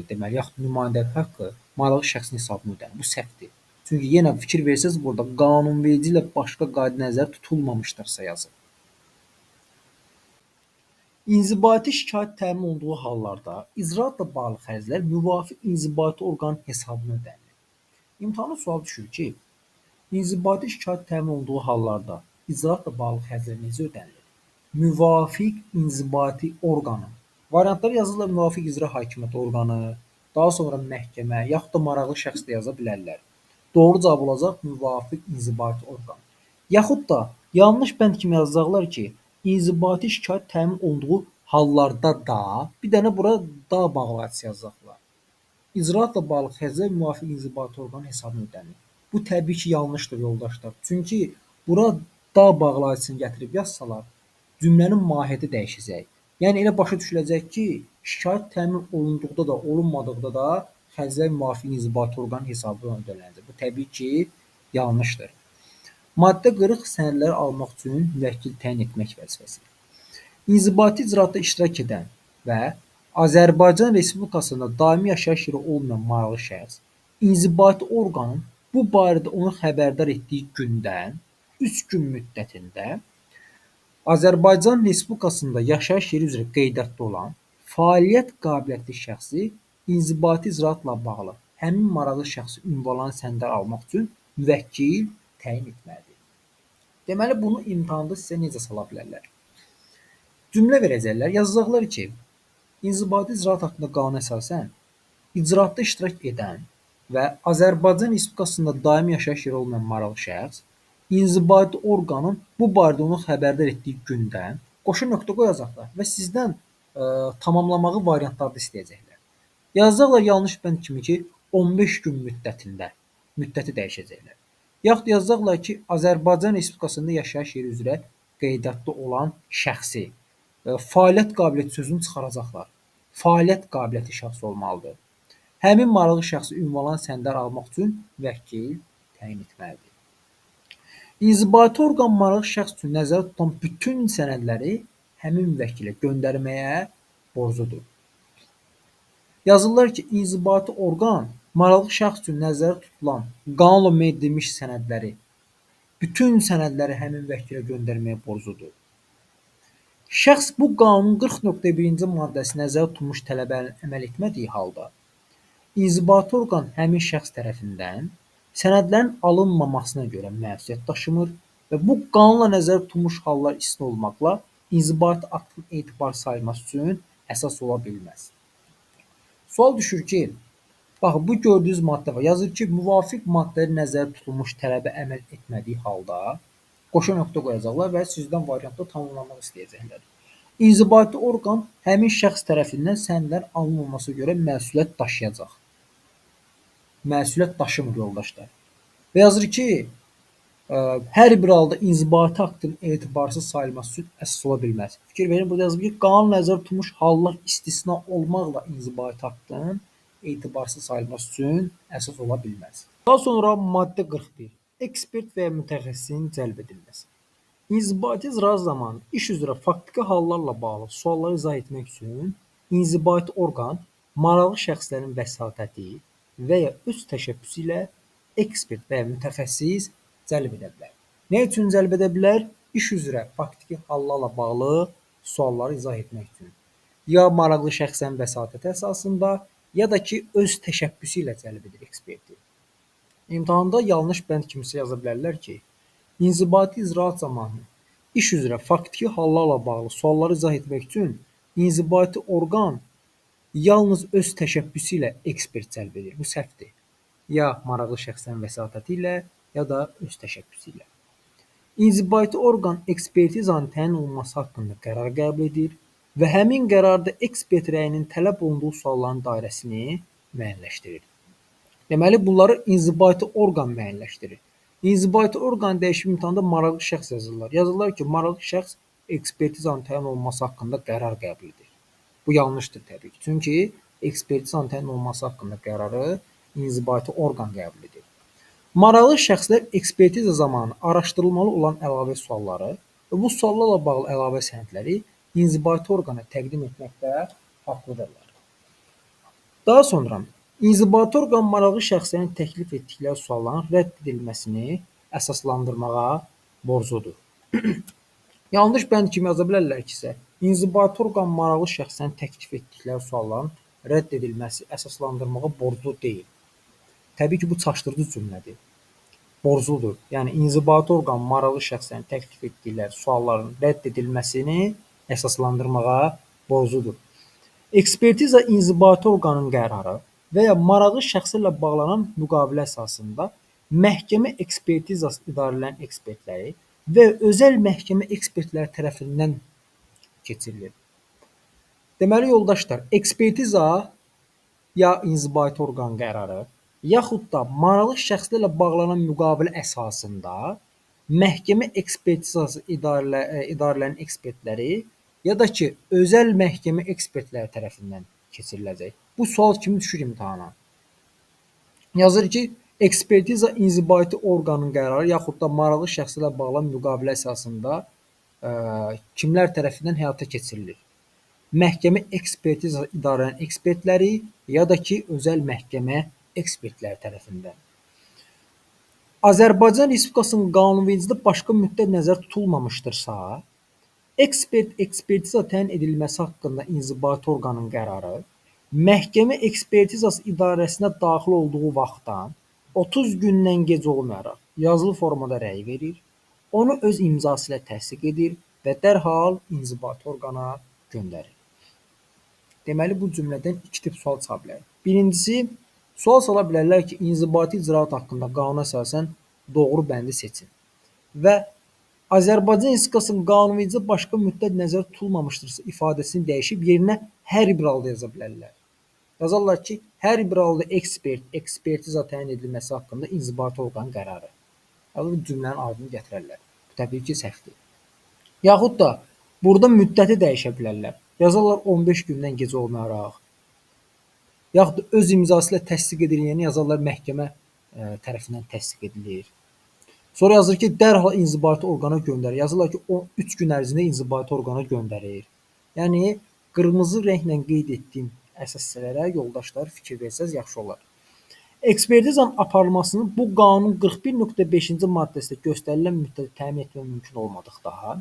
deməli, yaxud nümayəndəlik haqqı maraqlı şəxsin hesabına ödənilir. Bu səhvdir. Çünki yenə fikir versəz burada qanunverici ilə başqa qayda nəzərdə tutulmamışdırsa yazıb. İnzibati şikayət təmin olunduğu hallarda icraatla bağlı xərclər müvafiq inzibati orqanın hesabına ödənilir. İmtahana sual düşür ki, inzibati şikayət təmin olunduğu hallarda icraatla bağlı xərclər necə ödənilir? Müvafiq inzibati orqanın. Variantları yazırlar müvafiq icra hakimiyyəti orqanı, daha sonra məhkəmə, yaxud da maraqlı şəxs də yaza bilərlər. Doğru cavab olacaq müvafiq inzibati orqan. Yaxud da yanlış bənd kimi yazacaqlar ki, inzibati şikayət təmin olunduğu hallarda da, bir dənə bura da bağlayıcısı yazacaqlar. İcraatla bağlı xərclər müvafiq inzibati orqanın hesabına ödənilir. Bu təbii ki, yanlışdır yoldaşlar. Çünki bura da bağlayıcısını gətirib yazsalar, cümlənin mahiyyəti dəyişəcək. Yəni elə başa düşüləcək ki, şikayət təmin olunduqda da, olunmadıqda da xərclər müvafiq inzibati orqanın hesabına ödəniləcək. Bu təbii ki, yanlışdır. Maddə 40 sənədləri almaq üçün vəkil təyin etmək vəzifəsi. İnzibati icraatda iştirak edən və Azərbaycan Respublikasında daimi yaşayış yeri olmayan maraqlı şəxs inzibati orqanın bu barədə onu xəbərdar etdiyi gündən 3 gün müddətində Azərbaycan Respublikasında yaşayış yeri üzrə qeydiyyatda olan fəaliyyət qabiliyyətli şəxsi inzibati icraatla bağlı həmin maraqlı şəxsi ünvanlanan sənədlər almaq üçün müvəkkil təyin etməlidir. Deməli, bunu imtahanda sizə necə sala bilərlər? Cümlə verəcəklər, yazacaqlar ki, inzibati icraat haqqında qanuna əsasən icraatda iştirak edən və Azərbaycan Respublikasında daimi yaşayış yeri olmayan maraqlı şəxs inzibati orqanın bu barədə onu xəbərdar etdiyi gündən qoşa nöqtə qoyacaqlar və sizdən tamamlamağı variantlarda istəyəcəklər. Yazacaqlar yanlış bənd kimi ki, 15 gün müddətində müddəti dəyişəcəklər. Yaxud yazacaqlar ki, Azərbaycan Respublikasında yaşayış yeri üzrə qeydiyyatda olan şəxsi fəaliyyət qabiliyyəti sözünü çıxaracaqlar. Fəaliyyət qabiliyyəti şəxs olmalıdır. Həmin maraqlı şəxsi ünvanlanan sənədlər almaq üçün vəkil təyin etməlidir. İnzibati orqan maraqlı şəxs üçün nəzərdə tutan bütün sənədləri həmin vəkilə göndərməyə borcludur. Yazırlar ki, inzibati orqan maraqlı şəxs üçün nəzərdə tutulan qanunla müəyyən edilmiş sənədləri, bütün sənədləri həmin vəkilə göndərməyə borcludur. Şəxs bu qanunun 40.1-ci maddəsi nəzərdə tutulmuş tələblərini əməl etmədiyi halda, inzibati orqan həmin şəxs tərəfindən sənədlərin alınmamasına görə məsuliyyət daşımır və bu qanunla nəzərdə tutulmuş hallar istisna olmaqla inzibati aktın etibarsız sayılması üçün əsas ola bilməz. Sual düşür ki, baxın, bu gördüyünüz maddə var. Yazır ki, müvafiq maddədə nəzərdə tutulmuş tələbə əməl etmədiyi halda qoşa nöqtə qoyacaqlar və sizdən variantda tamamlamaq istəyəcəklər. İnzibati orqan həmin şəxs tərəfindən sənədlərin alınmamasına görə məsuliyyət daşıyacaq. Məsuliyyət daşımır yoldaşlar. Və yazır ki, hər bir halda inzibati aktın etibarsız sayılması üçün əsas ola bilməz. Fikir verin, burada yazılıb ki, qanun nəzərdə tutulmuş hallar istisna olmaqla inzibati aktın etibarsız sayılması üçün əsas ola bilməz. Daha sonra maddə 41. Ekspert və ya mütəxəssisin cəlb edilməsi. İnzibati icraat zamanı iş üzrə faktiki hallarla bağlı sualları izah etmək üçün inzibati orqan maraqlı şəxslərin vəsatəti və ya öz təşəbbüsü ilə ekspert və ya mütəxəssis cəlb edə bilər. Nə üçün cəlb edə bilər? İş üzrə faktiki hallarla bağlı sualları izah etmək üçün. Ya maraqlı şəxsən vəsatəti əsasında, ya da ki, öz təşəbbüsü ilə cəlb edir eksperti. İmtahanda yanlış bənd kimisə yaza bilərlər ki, inzibati icraat zamanı iş üzrə faktiki hallarla bağlı sualları izah etmək üçün inzibati orqan yalnız öz təşəbbüsü ilə ekspert cəlb edir. Bu səhvdir. Ya maraqlı şəxsən vəsatəti ilə, ya da öz təşəbbüsü ilə. İnzibati orqan ekspertizanın təyin olunması haqqında qərar qəbul edir və həmin qərarda ekspert rəyinin tələb olunduğu sualların dairəsini müəyyənləşdirir. Deməli, bunları inzibati orqan müəyyənləşdirir. İnzibati orqan dəyişik imtahanda maraqlı şəxs yazırlar. Yazırlar ki, maraqlı şəxs ekspertizanın təyin olunması haqqında qərar qəbul edir. Bu yanlışdır təbii ki. Çünki ekspertizanın təyin olunması haqqında qərarı inzibati orqan qəbul edir. Maraqlı şəxslər ekspertiza zamanı araşdırılmalı olan əlavə sualları və bu suallarla bağlı əlavə sənədləri inzibati orqana təqdim etməkdə haqlıdırlar. Daha sonra inzibati orqan maraqlı şəxslərin təklif etdikləri sualların rədd edilməsini əsaslandırmağa borcludur. Yanlış bənd kimi yaza bilərlər ki, isə inzibati orqan maraqlı şəxslərin təklif etdikləri sualların rədd edilməsi əsaslandırmağa borclu deyil. Təbii ki, bu çaşdırıcı cümlədir. Borcludur. Yəni, inzibati orqan maraqlı şəxslərin təklif etdikləri sualların rədd edilməsini əsaslandırmağa borcludur. Ekspertiza inzibati orqanın qərarı və ya maraqlı şəxslərlə bağlanan müqavilə əsasında məhkəmə ekspertizası idarələrinin ekspertləri və özəl məhkəmə ekspertləri tərəfindən keçirilir. Deməli, yoldaşlar, ekspertiza ya inzibati orqan qərarı, yaxud da maraqlı şəxslərlə bağlanan müqavilə əsasında məhkəmə ekspertizası idarələrinin ekspertləri, ya da ki, özəl məhkəmə ekspertləri tərəfindən keçiriləcək. Bu sual kimi düşür imtahana. Yazır ki, ekspertiza inzibati orqanın qərarı, yaxud da maraqlı şəxslərlə bağlanan müqavilə əsasında kimlər tərəfindən həyata keçirilir? Məhkəmə ekspertiza idarələrinin ekspertləri, ya da ki, özəl məhkəmə ekspertləri tərəfindən. Azərbaycan Respublikasının qanunvericiliyində başqa müddət nəzərdə tutulmamışdırsa, ekspertiza təyin edilməsi haqqında inzibati orqanın qərarı məhkəmə ekspertizası idarəsinə daxil olduğu vaxtdan 30 gündən gec olmayaraq yazılı formada rəy verir, onu öz imzası ilə təsdiq edir və dərhal inzibati orqana göndərir. Deməli, bu cümlədən iki tip sual çıxa bilər. Birincisi, sual sala bilərlər ki, inzibati icraat haqqında qanuna əsasən doğru bəndi seçin və Azərbaycan Respublikasının qanunvericiliyində başqa müddət nəzərdə tutulmamışdırsa ifadəsini dəyişib yerinə hər bir halda yaza bilərlər. Yazarlar ki, hər bir halda ekspertiza təyin edilməsi haqqında inzibati orqanın qərarı. Bu cümlənin ardını gətirərlər. Bu təbii ki, səhvdir. Yaxud da burada müddəti dəyişə bilərlər. Yazarlar 15 gündən gec olmayaraq. Yaxud da öz imzası ilə təsdiq ediləni yazarlar məhkəmə tərəfindən təsdiq edilir. Sonra yazır ki, dərhal inzibati orqana göndərir. Yazırlar ki, 3 gün ərzində inzibati orqana göndərir. Yəni, qırmızı rənglə qeyd etdiyim əsas hissələrə yoldaşlar fikir versəz yaxşı olar. Ekspertizanın aparılmasını bu qanunun 41.5-ci maddəsində göstərilən müddətdə təmin etmək mümkün olmadıqda,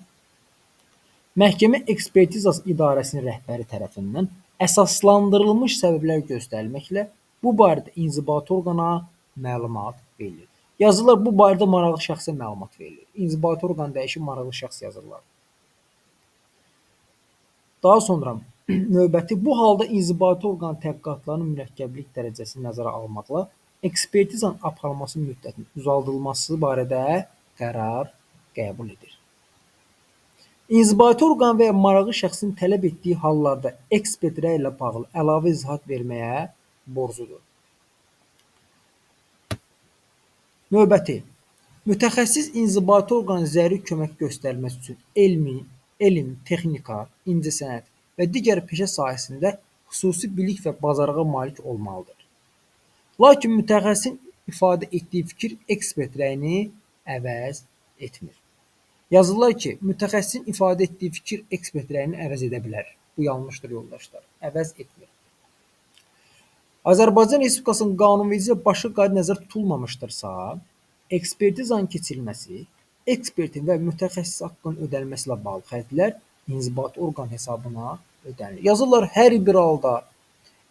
məhkəmə ekspertizası idarəsinin rəhbəri tərəfindən əsaslandırılmış səbəblər göstərilməklə bu barədə inzibati orqana məlumat verilir. Yazırlar, bu barədə maraqlı şəxsə məlumat verilir. İnzibati orqan dəyişib maraqlı şəxs yazırlar. Daha sonra növbəti bu halda inzibati orqanın təhqiqatlarının mürəkkəblik dərəcəsini nəzərə almaqla ekspertizanın aparılması müddətinin uzadılması barədə qərar qəbul edir. İnzibati orqan və ya maraqlı şəxsin tələb etdiyi hallarda ekspert rəy ilə bağlı əlavə izahat verməyə borcludur. Növbəti, mütəxəssis inzibati orqana zəruri kömək göstərməsi üçün elm, texnika, incəsənət və digər peşə sahəsində xüsusi bilik və bacarığa malik olmalıdır. Lakin mütəxəssisin ifadə etdiyi fikir ekspert rəyini əvəz etmir. Yazırlar ki, mütəxəssisin ifadə etdiyi fikir ekspert rəyini əvəz edə bilər. Bu yanlışdır yoldaşlar, əvəz etmir. Azərbaycan Respublikasının qanunverici ilə başqa qayda nəzərdə tutulmamışdırsa, ekspertizanın keçirilməsi, ekspertin və mütəxəssis haqqının ödənilməsi ilə bağlı xərclər inzibati orqan hesabına ödənilir. Yazırlar, hər bir halda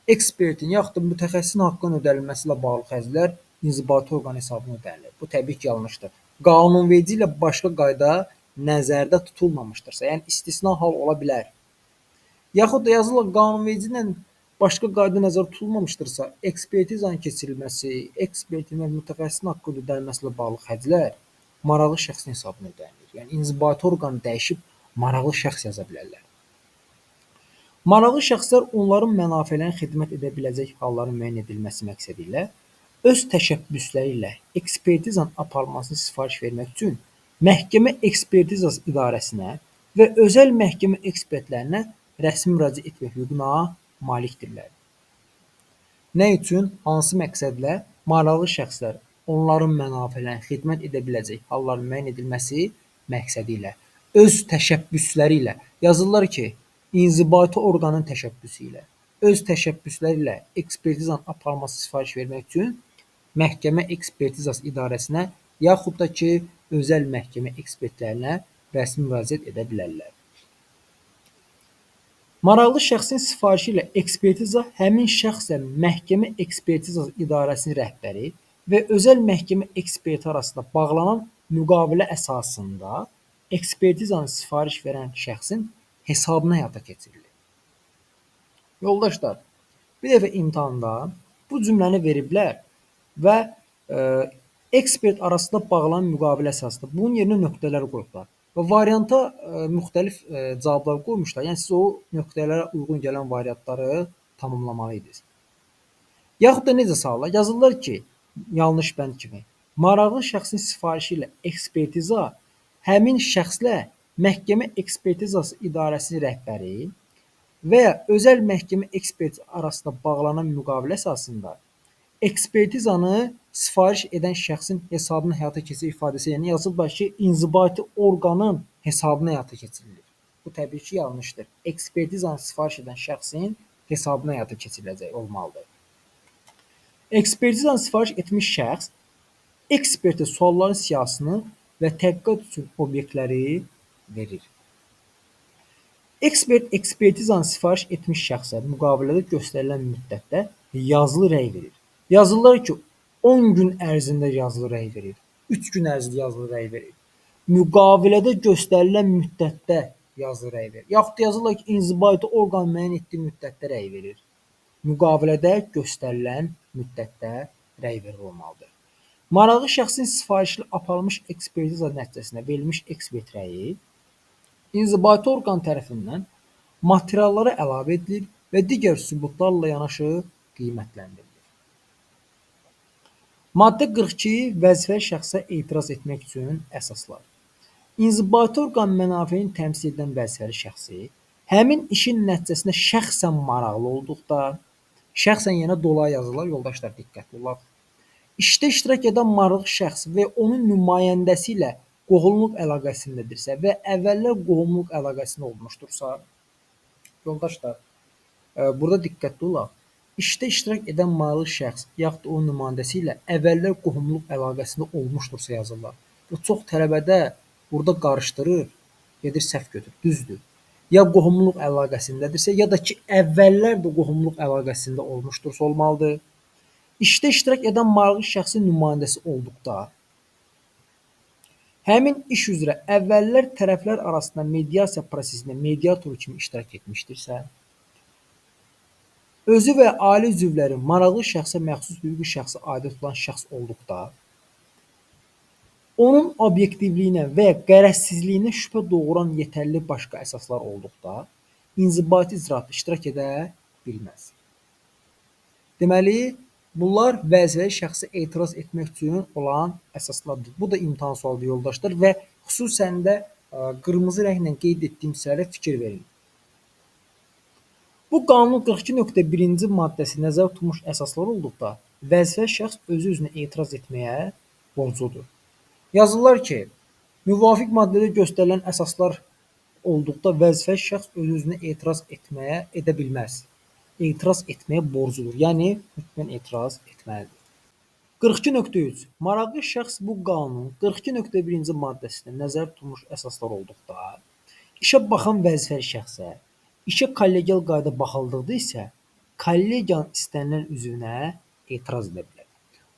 ekspertin yaxud da mütəxəssisin haqqının ödənilməsi ilə bağlı xərclər inzibati orqan hesabına ödənilir. Bu təbii ki, yanlışdır. Qanunverici ilə başqa qayda nəzərdə tutulmamışdırsa, yəni istisna hal ola bilər. Yaxud da yazırlar, qanunverici ilə başqa qayda nəzərdə tutulmamışdırsa, ekspertizanın keçirilməsi, ekspertin və mütəxəssisin haqqının ödənilməsi ilə bağlı xərclər maraqlı şəxsin hesabına ödənilir. Yəni inzibati orqanı dəyişib maraqlı şəxs yaza bilərlər. Maraqlı şəxslər onların mənafelərinə xidmət edə biləcək halların müəyyən edilməsi məqsədilə öz təşəbbüsləri ilə ekspertizanın aparılmasını sifariş vermək üçün məhkəmə ekspertizası idarəsinə və özəl məhkəmə ekspertlərinə rəsmi müraciət etmək hüququna malikdirlər. Nə üçün, hansı məqsədlə maraqlı şəxslər onların mənafelərinə xidmət edə biləcək halların müəyyən edilməsi məqsədi ilə, öz təşəbbüsləri ilə yazırlar ki, inzibati orqanın təşəbbüsü ilə, öz təşəbbüsləri ilə ekspertizanın aparılması sifariş vermək üçün məhkəmə ekspertizası idarəsinə yaxud da ki, özəl məhkəmə ekspertlərinə rəsmi müraciət edə bilərlər. Maraqlı şəxsin sifarişi ilə ekspertiza həmin şəxslə məhkəmə ekspertizası idarəsinin rəhbəri və özəl məhkəmə eksperti arasında bağlanan müqavilə əsasında ekspertizanı sifariş verən şəxsin hesabına həyata keçirilir. Yoldaşlar, bir dəfə imtahanda bu cümləni veriblər və ekspert arasında bağlanan müqavilə əsasında bunun yerinə nöqtələr qoyublar və varianta müxtəlif cavablar qoymuşlar. Yəni siz o nöqtələrə uyğun gələn variantları tamamlamalıydınız. Yaxud da necə sağlar? Yazırlar ki, yanlış bənd kimi, maraqlı şəxsin sifarişi ilə ekspertiza həmin şəxslə məhkəmə ekspertizası idarəsinin rəhbəri və ya özəl məhkəmə eksperti arasında bağlanan müqavilə əsasında ekspertizanı sifariş edən şəxsin hesabına həyata keçirir ifadəsi, yəni yazıblar ki, inzibati orqanın hesabına həyata keçirilir. Bu təbii ki, yanlışdır. Ekspertizanı sifariş edən şəxsin hesabına həyata keçiriləcək olmalıdır. Ekspertizanı sifariş etmiş şəxs ekspertə sualların siyahısını və təhqiqat üçün obyektləri verir. Ekspert ekspertizanı sifariş etmiş şəxsə müqavilədə göstərilən müddətdə yazılı rəy verir. Yazırlar ki, 10 gün ərzində yazılı rəy verir, 3 gün ərzində yazılı rəy verir. Müqavilədə göstərilən müddətdə yazılı rəy verir. Yaxud da yazırlar ki, inzibati orqan müəyyən etdiyi müddətdə rəy verir. Müqavilədə göstərilən müddətdə rəy verir olmalıdır. Maraqlı şəxsin sifarişi ilə aparılmış ekspertiza nəticəsində verilmiş ekspert rəyi inzibati orqan tərəfindən materiallara əlavə edilir və digər sübutlarla yanaşı qiymətləndirilir. Maddə 42 vəzifəli şəxsə etiraz etmək üçün əsaslar. İnzibati orqan mənafeyini təmsil edən vəzifəli şəxsi həmin işin nəticəsində şəxsən maraqlı olduqda, şəxsən yenə dolaya yazırlar, yoldaşlar diqqətli olaq. İşdə iştirak edən maraqlı şəxs və onun nümayəndəsi ilə qohumluq əlaqəsindədirsə və əvvəllər qohumluq əlaqəsində olmuşdursa, yoldaşlar, Burada diqqətli olaq. İşdə iştirak edən maraqlı şəxs yaxud da onun nümayəndəsi ilə əvvəllər qohumluq əlaqəsində olmuşdursa yazırlar. Bu çox tələbədə burada qarışdırır, gedir səhv götürür. Düzdür. Ya qohumluq əlaqəsindədirsə, ya da ki, əvvəllər də qohumluq əlaqəsində olmuşdursa olmalıdır. İşdə iştirak edən maraqlı şəxsin nümayəndəsi olduqda, həmin iş üzrə əvvəllər tərəflər arasında mediasiya prosesində mediator kimi iştirak etmişdirsə, özü və ailə üzvləri maraqlı şəxsə məxsus hüquqi şəxsə aidiyət olan şəxs olduqda, onun obyektivliyinə və ya qərəzsizliyinə şübhə doğuran yetərli başqa əsaslar olduqda, inzibati icraatda iştirak edə bilməz. Deməli, bunlar vəzifəli şəxsə etiraz etmək üçün olan əsaslardır. Bu da imtahan sualıdır yoldaşlar və xüsusən də qırmızı rənglə qeyd etdiyim hissələrə fikir verin. Bu qanunun 42.1-ci maddəsi nəzərdə tutulmuş əsaslar olduqda, vəzifəli şəxs özü-özünə etiraz etməyə borcludur. Yazırlar ki, müvafiq maddədə göstərilən əsaslar olduqda vəzifəli şəxs öz-özünə etiraz edə bilməz. Etiraz etməyə borcludur. Yəni, mütləq etiraz etməlidir. 42.3. Maraqlı şəxs bu qanunun 42.1-ci maddəsində nəzərdə tutulmuş əsaslar olduqda, işə baxan vəzifəli şəxsə işə kollegial qayda baxıldıqda isə kollegiyanın istənilən üzvünə etiraz edə bilər.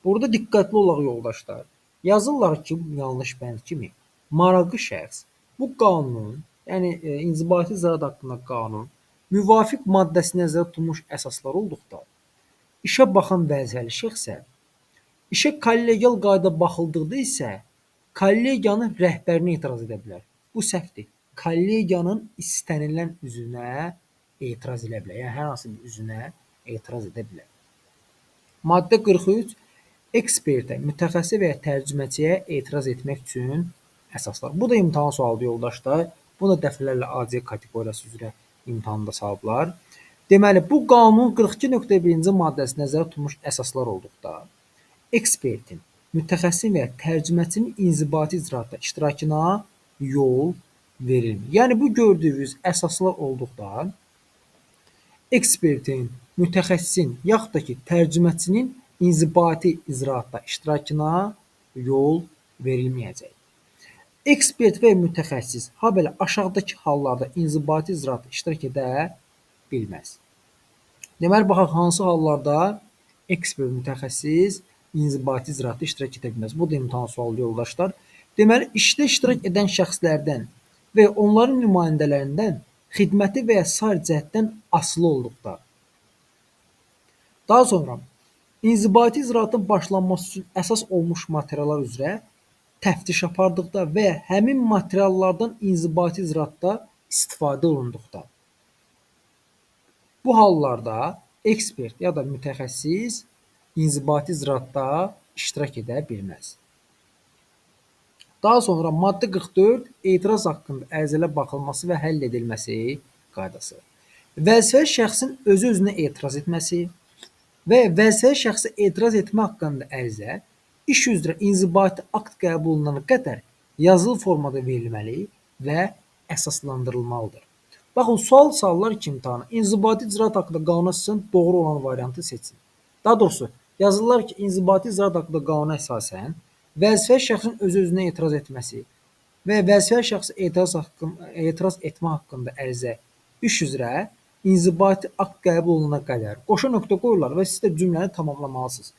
Burada diqqətli olaq yoldaşlar. Yazırlar ki, yanlış bənd kimi, maraqlı şəxs bu qanunun, yəni inzibati icraat haqqında qanun, müvafiq maddəsi nəzərdə tutulmuş əsaslar olduqda, işə baxan vəzifəli şəxsə işə kollegial qayda baxıldıqda isə kollegiyanın rəhbərinə etiraz edə bilər. Bu səhvdir. Kollegiyanın istənilən üzvünə etiraz edə bilər. Yəni, hər hansı bir üzvünə etiraz edə bilər. Maddə 43. Ekspertə, mütəxəssis və ya tərcüməçiyə etiraz etmək üçün əsaslar. Bu da imtahan sualıdır yoldaşlar. Bu da dəfələrlə AC kateqoriyası üzrə imtahanda salıblar. Deməli, bu qanunun 42.1-ci maddəsi nəzərdə tutulmuş əsaslar olduqda, ekspertin, mütəxəssis və ya tərcüməçinin inzibati icraatda iştirakına yol verilmir. Yəni, bu gördüyünüz əsaslar olduqda, ekspertin, mütəxəssisin, yaxud da ki, tərcüməçinin inzibati icraatda iştirakına yol verilməyəcək. Ekspert və mütəxəssis habelə aşağıdakı hallarda inzibati icraatda iştirak edə bilməz. Deməli, baxaq, hansı hallarda ekspert, mütəxəssis inzibati icraatda iştirak edə bilməz. Bu da imtahan sualıdır yoldaşlar. Deməli, işdə iştirak edən şəxslərdən və onların nümayəndələrindən xidməti və ya sair cəhətdən asılı olduqda. Daha sonra, inzibati icraatın başlanması üçün əsas olmuş materiallar üzrə təftiş apardıqda və ya həmin materiallardan inzibati icraatda istifadə olunduqda. Bu hallarda ekspert ya da mütəxəssis inzibati icraatda iştirak edə bilməz. Daha sonra maddə 44 etiraz haqqında ərizələ baxılması və həll edilməsi qaydası. Vəzifəli şəxsin özü-özünə etiraz etməsi və vəzifəli şəxsə etiraz etmə haqqında ərizə iş üzrə inzibati akt qəbul olunana qədər yazılı formada verilməli və əsaslandırılmalıdır. Baxın, sual salırlar ki, imtahana, inzibati icraat haqqında qanuna əsasən doğru olan variantı seçin. Daha doğrusu, yazırlar ki, inzibati icraat haqqında qanuna əsasən vəzifəli şəxsin öz-özünə etiraz etməsi və vəzifəli şəxsə etiraz etmə haqqında ərizə iş üzrə inzibati akt qəbul olunana qədər qoşa nöqtə qoyurlar və siz də cümləni tamamlamalısınız.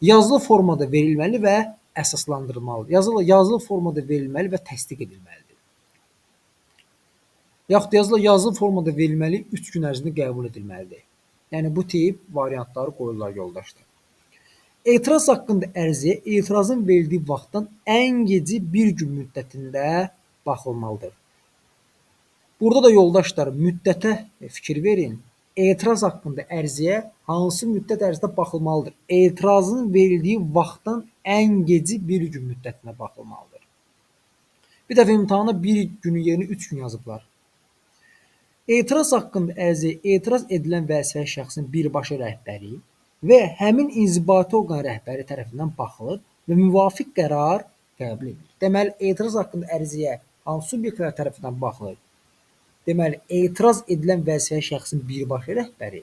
Yazılı formada verilməli və əsaslandırılmalıdır. Yazılı formada verilməli və təsdiq edilməlidir. Yaxud yazılı yazılı formada verilməli 3 gün ərzində qəbul edilməlidir. Yəni, bu tip variantları qoyurlar yoldaşlar. Etiraz haqqında ərizəyə etirazın verildiyi vaxtdan ən gecə bir gün müddətində baxılmalıdır. Burada da yoldaşlar müddətə fikir verin. Etiraz haqqında ərizəyə hansı müddət ərzində baxılmalıdır? Etirazın verildiyi vaxtdan ən gecə bir gün müddətinə baxılmalıdır. Bir dəfə imtahana bir günü yerinə 3 gün yazıblar. Etiraz haqqında ərizəyə etiraz edilən vəzifəli şəxsin birbaşa rəhbəri və həmin inzibati orqan rəhbəri tərəfindən baxılır və müvafiq qərar qəbul edilir. Deməli, etiraz haqqında ərizəyə hansı subyektlər tərəfindən baxılır? Deməli, etiraz edilən vəzifəli şəxsin birbaşa rəhbəri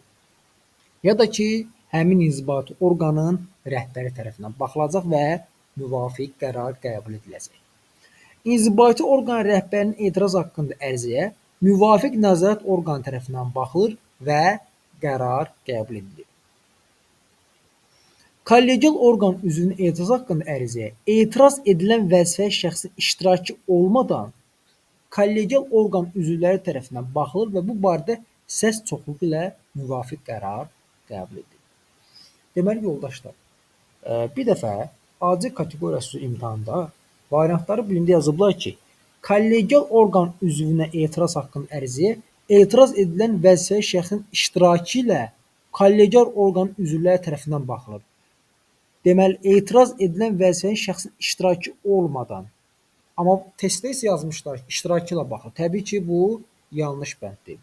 ya da ki, həmin inzibati orqanın rəhbəri tərəfindən baxılacaq və müvafiq qərar qəbul ediləcək. İnzibati orqan rəhbərinin etiraz haqqında ərizəyə müvafiq nəzarət orqanı tərəfindən baxılır və qərar qəbul edilir. Kollegial orqan üzvünün etiraz haqqında ərizəyə etiraz edilən vəzifəli şəxsin iştirakı olmadan kollegial orqan üzvləri tərəfindən baxılır və bu barədə səs çoxluğu ilə müvafiq qərar qəbul edilir. Deməli, yoldaşlar, bir dəfə AC kateqoriyası üzrə imtahanda variantları birində yazıblar ki, kollegial orqan üzvünə etiraz haqqında ərizəyə etiraz edilən vəzifəli şəxsin iştirakı ilə kollegial orqan üzvləri tərəfindən baxılır. Deməli, etiraz edilən vəzifəli şəxsin iştirakı olmadan, amma testdə isə yazmışlar ki, iştirakı ilə baxılır. Təbii ki, bu yanlış bənddir.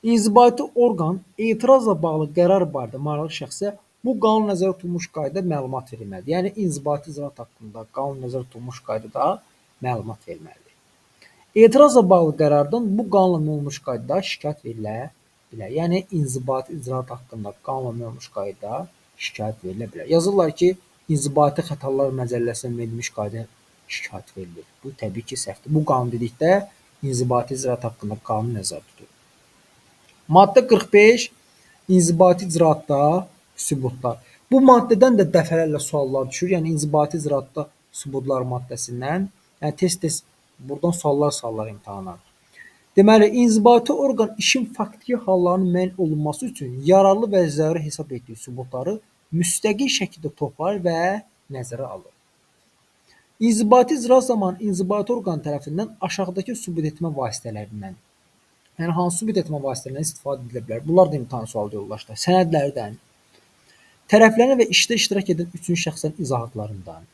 İnzibati orqan etirazla bağlı qərar barədə maraqlı şəxsə bu qanun nəzərdə tutulmuş qaydada məlumat verməlidir. Yəni, inzibati icraat haqqında qanun nəzərdə tutulmuş qaydada məlumat verməlidir. Etirazla bağlı qərardan bu qanunla olmuş qaydada şikayət verilə bilər. Yəni, inzibati icraat haqqında qanunla olmuş qaydada şikayət verilə bilər. Yazırlar ki, inzibati xətalar məcəlləsində verilmiş qaydada şikayət verilir. Bu, təbii ki, səhvdir. Bu qanun dedikdə inzibati icraat haqqında qanun nəzərdə tutulur. Maddə 45 inzibati icraatda sübutlar. Bu maddədən də dəfələrlə suallar düşür. Yəni inzibati icraatda sübutlar maddəsindən. Yəni tez-tez buradan suallar salırlar imtahana. Deməli, inzibati orqan işin faktiki hallarının müəyyən olunması üçün yararlı və zəruri hesab etdiyi sübutları müstəqil şəkildə toplar və nəzərə alır. İnzibati icra zamanı inzibati orqan tərəfindən aşağıdakı sübut etmə vasitələrindən, yəni hansı sübut etmə vasitələrindən istifadə edilə bilər? Bunlar da imtahan sualı yoldaşlar. Sənədlərdən, tərəflərin və işdə iştirak edən üçüncü şəxslərin izahatlarından,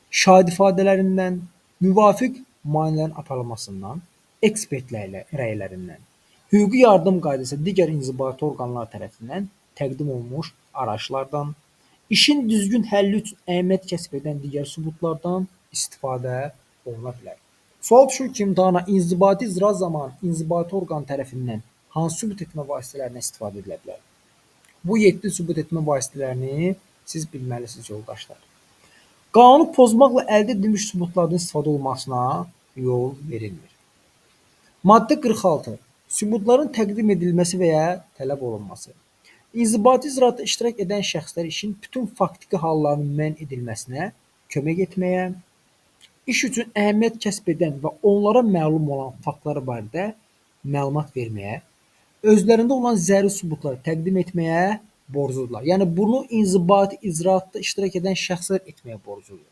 şahid ifadələrindən, müvafiq müayinələrin aparılmasından, ekspertlər rəylərindən, hüquqi yardım qaydası digər inzibati orqanlar tərəfindən təqdim olunmuş araçlardan, işin düzgün həlli üçün əhəmiyyət kəsb edən digər sübutlardan istifadə oluna bilər. Sual düşür ki, imtahana inzibati icra zamanı inzibati orqan tərəfindən hansı sübut etmə vasitələrindən istifadə edilə bilər? Bu 7 sübut etmə vasitələrini siz bilməlisiniz yoldaşlar. Qanunu pozmaqla əldə edilmiş sübutlardan istifadə olmasına yol verilmir. Maddə 46. Sübutların təqdim edilməsi və ya tələb olunması. İnzibati icraatda iştirak edən şəxslər işin bütün faktiki hallarının müəyyən edilməsinə kömək etməyə, iş üçün əhəmiyyət kəsb edən və onlara məlum olan faktlar barədə məlumat verməyə, özlərində olan zəruri sübutları təqdim etməyə borcludurlar. Yəni, bunu inzibati icraatda iştirak edən şəxslər etməyə borcludur.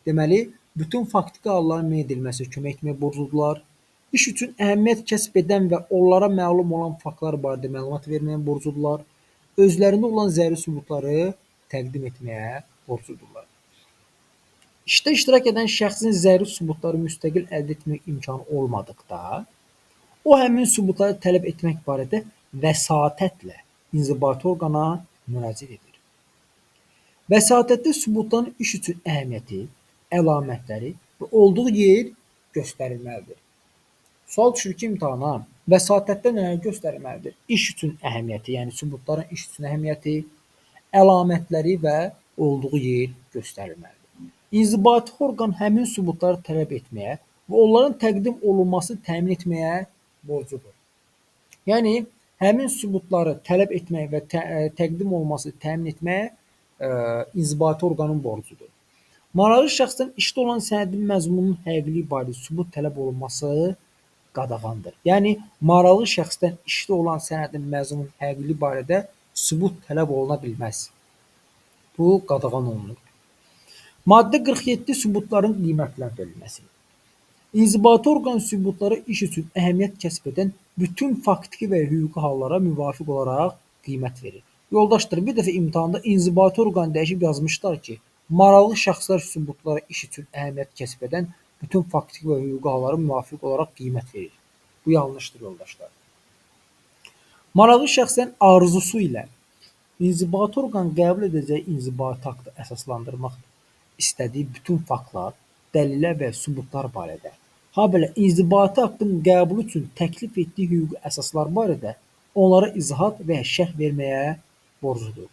Deməli, bütün faktiki halların müəyyən edilməsinə kömək etməyə borcludurlar. İş üçün əhəmiyyət kəsb edən və onlara məlum olan faktlar barədə məlumat verməyə borcludurlar. Özlərində olan zəruri sübutları təqdim etməyə borcludurlar. İşdə iştirak edən şəxsin zəruri sübutları müstəqil əldə etmək imkanı olmadıqda, o həmin sübutları tələb etmək barədə vəsatətlə inzibati orqana müraciət edir. Vəsatətdə sübutların iş üçün əhəmiyyəti, əlamətləri və olduğu yer göstərilməlidir. Sual düşür ki, imtahana vəsatətdə nələr göstərilməlidir? İş üçün əhəmiyyəti, yəni sübutların iş üçün əhəmiyyəti, əlamətləri və olduğu yer göstərilməlidir. İnzibati orqan həmin sübutları tələb etməyə və onların təqdim olunmasını təmin etməyə borcludur. Yəni, həmin sübutları tələb etmək və təqdim olunmasını təmin etməyə inzibati orqanın borcudur. Maraqlı şəxsdən işdə olan sənədin məzmununun həqiqiliyi barədə sübut tələb olunması qadağandır. Yəni, maraqlı şəxsdən işdə olan sənədin məzmununun həqiqiliyi barədə sübut tələb oluna bilməz. Bu, qadağan olunur. Maddə 47 sübutların qiymətləndirilməsi. İnzibati orqan sübutları iş üçün əhəmiyyət kəsb edən bütün faktiki və hüquqi hallara müvafiq olaraq qiymət verir. Yoldaşlar, bir dəfə imtahanda inzibati orqan dəyişib yazmışlar ki, maraqlı şəxslər sübutlara iş üçün əhəmiyyət kəsb edən bütün faktiki və hüquqi hallara müvafiq olaraq qiymət verir. Bu yanlışdır, yoldaşlar. Maraqlı şəxslərin arzusu ilə inzibati orqan qəbul edəcəyi inzibati aktı əsaslandırmaq istədiyi bütün faktlar, dəlillər və sübutlar barədə Habelə inzibati aktın qəbulu üçün təklif etdiyi hüquqi əsaslar barədə onlara izahat və ya şərh verməyə borcludur.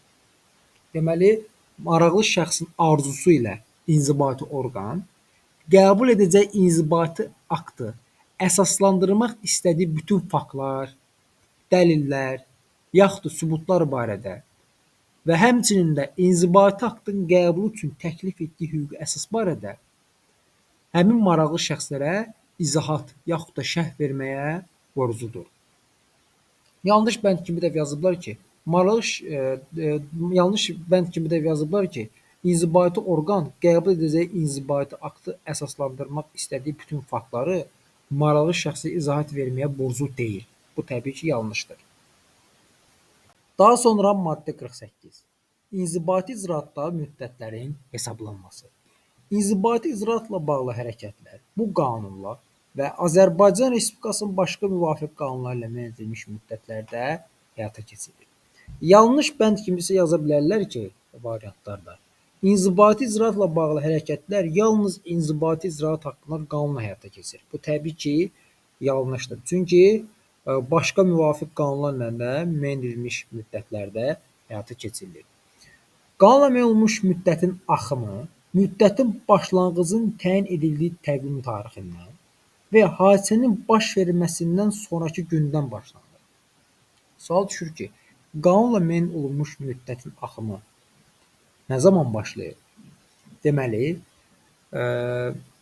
Deməli, maraqlı şəxsin arzusu ilə inzibati orqan qəbul edəcək inzibati aktı əsaslandırmaq istədiyi bütün faktlar, dəlillər, yaxud da sübutlar barədə və həmçinin də inzibati aktın qəbulu üçün təklif etdiyi hüquqi əsas barədə həmin maraqlı şəxslərə izahat yaxud da şərh verməyə borcludur. Yanlış bənd kimi də yazıblar ki, yanlış bənd kimi də yazıblar ki, inzibati orqan qəbul edəcəyi inzibati aktı əsaslandırmaq istədiyi bütün faktları maraqlı şəxsə izahat verməyə borclu deyil. Bu təbii ki, yanlışdır. Daha sonra maddə 48. İnzibati icraatda müddətlərin hesablanması. İnzibati icraatla bağlı hərəkətlər bu qanunla və Azərbaycan Respublikasının başqa müvafiq qanunları ilə müəyyən edilmiş müddətlərdə həyata keçirilir. Yanlış bənd kimi isə yaza bilərlər ki, variantlarda. İnzibati icraatla bağlı hərəkətlər yalnız inzibati icraat haqqında qanunla həyata keçirir. Bu təbii ki, yanlışdır. Çünki başqa müvafiq qanunlarla da müəyyən edilmiş müddətlərdə həyata keçirilir. Qanunla müəyyən olunmuş müddətin axımı, müddətin başlanğıcının təyin edildiyi təqvim tarixindən və ya hadisənin baş verməsindən sonraki gündən başlanır. Sual düşür ki, qanunla müəyyən olunmuş müddətin axımı nə zaman başlayır? Deməli,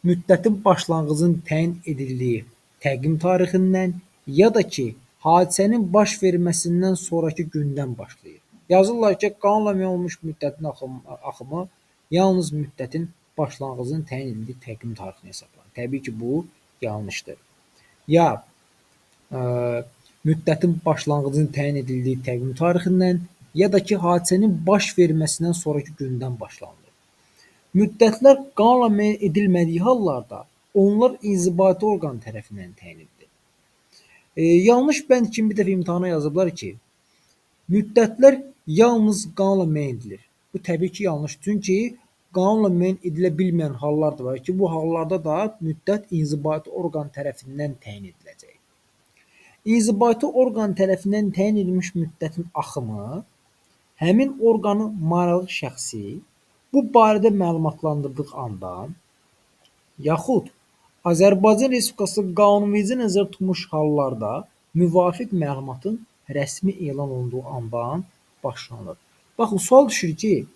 müddətin başlanğıcının təyin edildiyi təqvim tarixindən ya da ki, hadisənin baş verməsindən sonraki gündən başlayır. Yazırlar ki, qanunla müəyyən olunmuş müddətin axımı yalnız müddətin başlanğıcının təyin edildiyi təqvim tarixini hesablanır. Təbii ki, bu yanlışdır. Ya müddətin başlanğıcının təyin edildiyi təqvim tarixindən ya da ki, hadisənin baş verməsindən sonraki gündən başlanılır. Müddətlər qanunla müəyyən edilmədiyi hallarda onlar inzibati orqan tərəfindən təyin edilir. Yanlış bənd kimi bir dəfə imtahana yazıblar ki, müddətlər yalnız qanunla müəyyən edilir. Bu təbii ki, yanlış. Çünki qanunla müəyyən edilə bilməyən hallar da var ki, bu hallarda da müddət inzibati orqan tərəfindən təyin ediləcək. İnzibati orqan tərəfindən təyin edilmiş müddətin axımı həmin orqanın maraqlı şəxsi bu barədə məlumatlandırdığı andan yaxud Azərbaycan Respublikası qanunverici nəzərdə tutulmuş hallarda müvafiq məlumatın rəsmi elan olunduğu andan başlanılır. Baxın, sual düşür ki,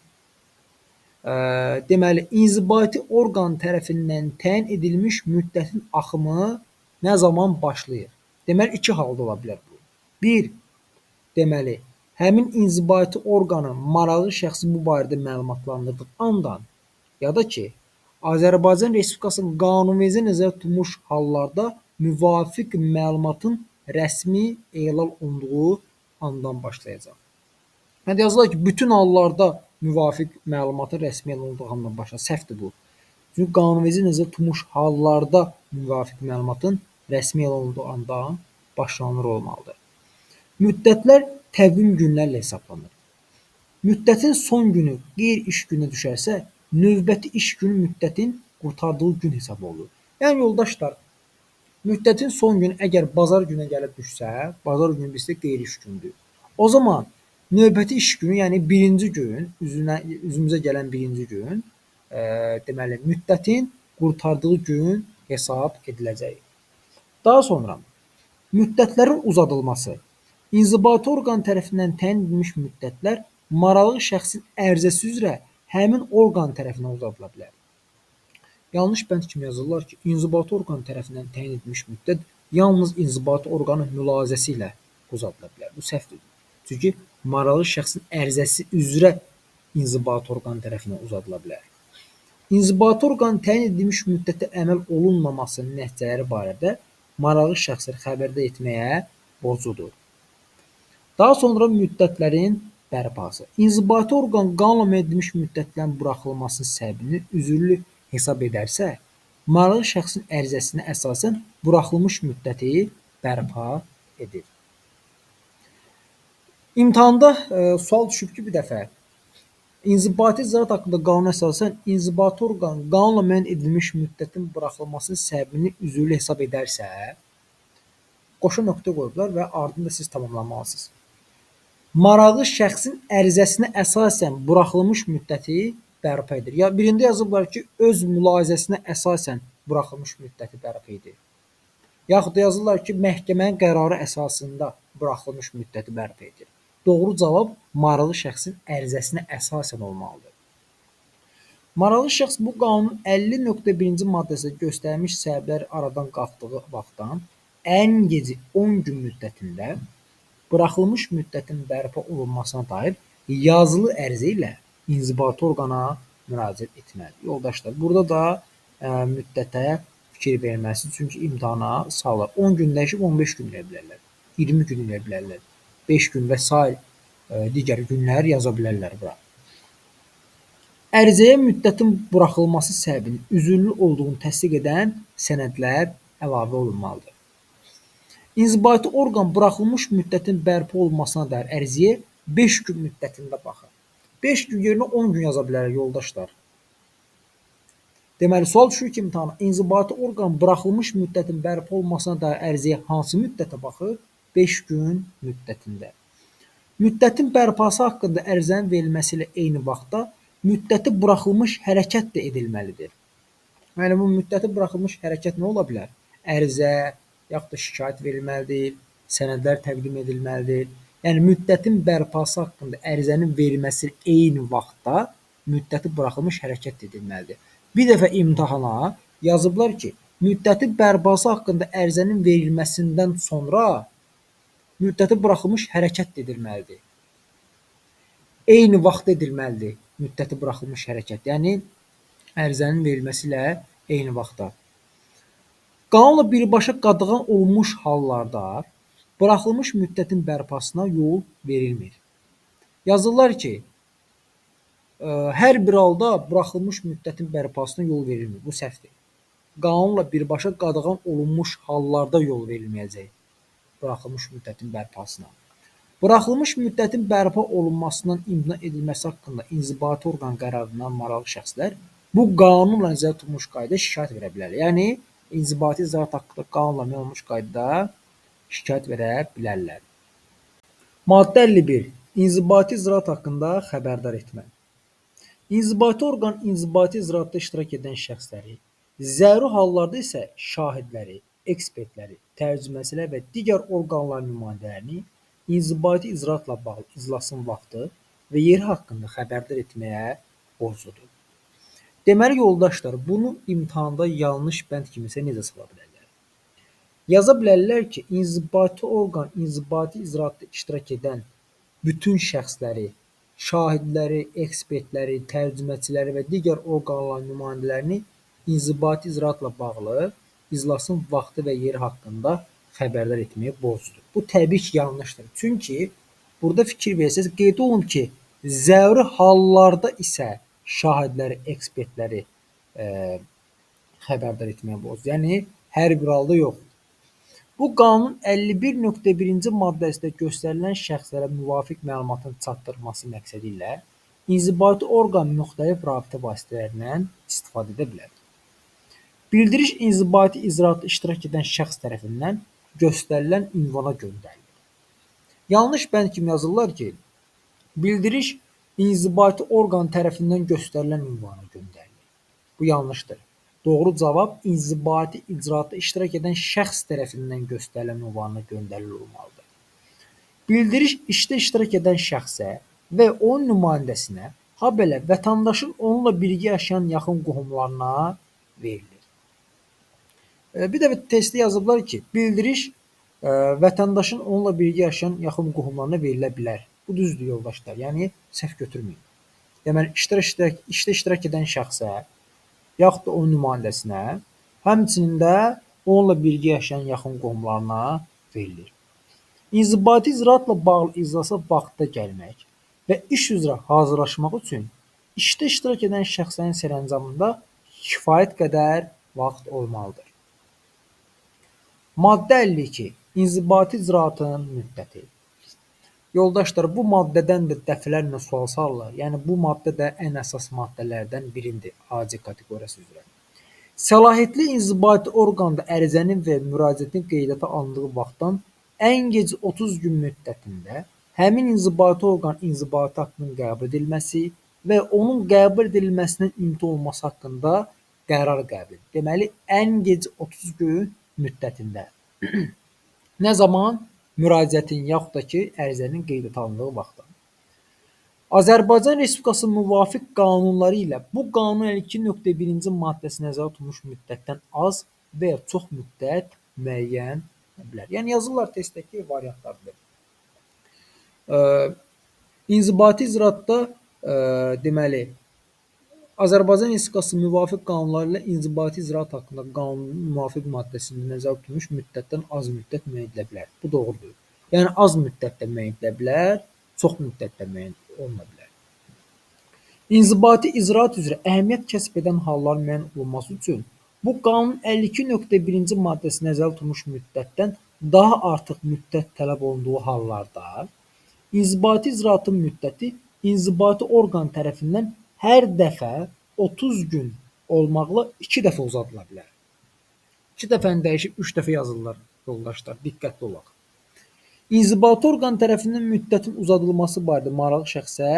deməli, inzibati orqan tərəfindən təyin edilmiş müddətin axımı nə zaman başlayır? Deməli, iki halda ola bilər bu. Bir, deməli, həmin inzibati orqanın maraqlı şəxsi bu barədə məlumatlandırdığı andan ya da ki, Azərbaycan Respublikasının qanunverici nəzərdə tutulmuş hallarda müvafiq məlumatın rəsmi elan olunduğu andan başlayacaq. Yəni yazılar ki, bütün hallarda müvafiq məlumatın rəsmi elan olunduğu andan başlayacaq. Səhvdir bu. Çünki qanunverici nəzərdə tutulmuş hallarda müvafiq məlumatın rəsmi elan olunduğu andan başlanılır olmalıdır. Müddətlər təqvim günlərlə hesablanır. Müddətin son günü qeyri-iş günə düşərsə, növbəti iş günü müddətin qurtardığı gün hesab olunur. Yəni, yoldaşlar, müddətin son günü əgər bazar günə gəlib düşsə, bazar günü bizdə qeyri-iş gündür. O zaman növbəti iş günü, yəni birinci gün, üzümüzə gələn birinci gün, deməli, müddətin qurtardığı gün hesab ediləcək. Daha sonra, müddətlərin uzadılması. İnzibati orqan tərəfindən təyin edilmiş müddətlər maraqlı şəxsin ərizəsi üzrə həmin orqan tərəfindən uzadıla bilər. Yanlış bənd kimi yazırlar ki, inzibati orqan tərəfindən təyin edilmiş müddət yalnız inzibati orqanın mülahizəsi ilə uzadıla bilər. Bu səhvdir. Çünki maraqlı şəxsin ərizəsi üzrə inzibati orqan tərəfindən uzadıla bilər. İnzibati orqanın təyin edilmiş müddətə əməl olunmamasının nəticələri barədə maraqlı şəxsləri xəbərdar etməyə borcludur. Daha sonra müddətlərin bərpası. İnzibati orqan qanunla müəyyən edilmiş müddətlərin buraxılmasının səbəbini üzürlü hesab edərsə, maraqlı şəxsin ərizəsinə əsasən buraxılmış müddəti bərpa edir. İmtahanda sual düşüb ki, bir dəfə İnzibati icraat haqqında qanuna əsasən inzibati orqan qanunla müəyyən edilmiş müddətin buraxılmasının səbəbini üzürlü hesab edərsə, qoşa nöqtə qoyublar və ardını da siz tamamlamalısınız. Maraqlı şəxsin ərizəsinə əsasən buraxılmış müddəti bərpa edir. Ya birində yazıblar ki, öz mülahizəsinə əsasən buraxılmış müddəti bərpa edir. Yaxud da yazırlar ki, məhkəmənin qərarı əsasında buraxılmış müddəti bərpa edir. Doğru cavab maraqlı şəxsin ərizəsinə əsasən olmalıdır. Maraqlı şəxs bu qanunun 50.1-ci maddəsində göstərilmiş səbəblər aradan qalxdığı vaxtdan ən gecə 10 gün müddətində buraxılmış müddətin bərpa olunmasına dair yazılı ərizə ilə inzibati orqana müraciət etməlidir. Yoldaşlar, burada da müddətə fikir verməlisin. Çünki imtahana salır. 10 gün dəyişib 15 gün eləyə bilərlər. 20 gün eləyə bilərlər. 5 gün və s. Digər günlər yaza bilərlər bura. Ərizəyə müddətin buraxılması səbəbinin üzürlü olduğunu təsdiq edən sənədlər əlavə olunmalıdır. İnzibati orqan buraxılmış müddətin bərpa olunmasına dair ərizəyə 5 gün müddətində baxır. 5 gün yerinə 10 gün yaza bilərlər yoldaşlar. Deməli, sual düşür ki, imtahana inzibati orqan buraxılmış müddətin bərpa olunmasına dair ərizəyə hansı müddətə baxır? 5 gün müddətində. Müddətin bərpası haqqında ərizənin verilməsi ilə eyni vaxtda müddəti buraxılmış hərəkət də edilməlidir. Yəni, bu müddəti buraxılmış hərəkət nə ola bilər? Ərizə, yaxud da şikayət verilməlidir, sənədlər təqdim edilməlidir. Yəni, müddətin bərpası haqqında ərizənin verilməsi eyni vaxtda müddəti buraxılmış hərəkət edilməlidir. Bir dəfə imtahana yazıblar ki, müddətin bərpası haqqında ərizənin verilməsindən sonra müddəti buraxılmış hərəkət edilməlidir. Eyni vaxtda edilməlidir müddəti buraxılmış hərəkət. Yəni, ərizənin verilməsi ilə eyni vaxtda. Qanunla birbaşa qadağan olunmuş hallarda buraxılmış müddətin bərpasına yol verilmir. Yazırlar ki, hər bir halda buraxılmış müddətin bərpasına yol verilmir. Bu səhvdir. Qanunla birbaşa qadağan olunmuş hallarda yol verilməyəcək buraxılmış müddətin bərpasına. Buraxılmış müddətin bərpa olunmasından imtina edilməsi haqqında inzibati orqan qərarından maraqlı şəxslər bu qanunla nəzərdə tutulmuş qaydada şikayət verə bilərlər. Yəni, inzibati icraat haqqında qanunla müəyyən olunmuş qaydada şikayət verə bilərlər. Maddə 51. İnzibati icraat haqqında xəbərdar etmə. İnzibati orqan inzibati icraatda iştirak edən şəxsləri, zəruri hallarda isə şahidləri, ekspertləri, tərcüməçilər və digər orqanların nümayəndələrini inzibati icraatla bağlı iclasın vaxtı və yeri haqqında xəbərdar etməyə borcludur. Deməli, yoldaşlar, bunu imtahanda yanlış bənd kimisə necə sala bilərlər? Yaza bilərlər ki, inzibati orqan inzibati icraatda iştirak edən bütün şəxsləri, şahidləri, ekspertləri, tərcüməçiləri və digər orqanların nümayəndələrini inzibati icraatla bağlı iclasın vaxtı və yeri haqqında xəbərdar etməyə borcludur. Bu təbii ki, yanlışdır. Çünki burada fikir versəz, qeyd olunub ki, zəruri hallarda isə şahidləri, ekspertləri xəbərdar etməyə borcludur. Yəni, hər bir halda yox. Bu qanun 51.1-ci maddəsində göstərilən şəxslərə müvafiq məlumatın çatdırılması məqsədi ilə inzibati orqan müxtəlif rabitə vasitələrindən istifadə edə bilər. Bildiriş inzibati icraatda iştirak edən şəxs tərəfindən göstərilən ünvana göndərilir. Yanlış bənd kimi yazırlar ki, bildiriş inzibati orqan tərəfindən göstərilən ünvana göndərilir. Bu yanlışdır. Doğru cavab inzibati icraatda iştirak edən şəxs tərəfindən göstərilən ünvana göndərilir olmalıdır. Bildiriş işdə iştirak edən şəxsə və onun nümayəndəsinə, habelə vətəndaşın onunla birgə yaşayan yaxın qohumlarına verilir. Bir dəfə testdə yazıblar ki, bildiriş vətəndaşın onunla birgə yaşayan yaxın qohumlarına verilə bilər. Bu düzdür yoldaşlar, yəni səhv götürməyin. Deməli, işdə iştirak edən şəxsə, yaxud da onun nümayəndəsinə, həmçinin də onunla birgə yaşayan yaxın qohumlarına verilir. İnzibati icraatla bağlı iclasa vaxtda gəlmək və iş üzrə hazırlaşmaq üçün işdə iştirak edən şəxslərin sərəncamında kifayət qədər vaxt olmalıdır. Maddə 52. İnzibati icraatın müddəti. Yoldaşlar, bu maddədən də dəfələrlə sual salırlar. Yəni bu maddə də ən əsas maddələrdən biridir AC kateqoriyası üzrə. Səlahiyyətli inzibati orqanda ərizənin və müraciətin qeydiyyata alındığı vaxtdan ən gec 30 gün müddətində həmin inzibati orqan inzibati aktının qəbul edilməsi və onun qəbul edilməsindən imtina olunması haqqında qərar qəbul edir. Deməli, ən gec 30 gün müddətində. Nə zaman? Müraciətin yaxud da ki, ərizənin qeydiyyata alındığı vaxtda. Azərbaycan Respublikası müvafiq qanunları ilə bu qanunun 52.1-ci maddəsi nəzərdə tutulmuş müddətdən az və ya çox müddət müəyyən edilə bilər. Yəni yazırlar testdəki variantlardır. İnzibati icraatda deməli Azərbaycan Respublikası müvafiq qanunları ilə inzibati icraat haqqında qanunun müvafiq maddəsində nəzərdə tutulmuş müddətdən az müddət müəyyən edilə bilər. Bu doğrudur. Yəni az müddətdə müəyyən edilə bilər, çox müddətdə müəyyən oluna bilər. İnzibati icraat üzrə əhəmiyyət kəsb edən hallar müəyyən olunması üçün bu qanunun 52.1-ci maddəsi nəzərdə tutulmuş müddətdən daha artıq müddət tələb olunduğu hallarda inzibati icraatın müddəti inzibati orqan tərəfindən hər dəfə 30 gün olmaqla 2 dəfə uzadıla bilər. 2 dəfəni dəyişib 3 dəfə yazırlar yoldaşlar, diqqətli olaq. İnzibati orqan tərəfindən müddətin uzadılması barədə maraqlı şəxsə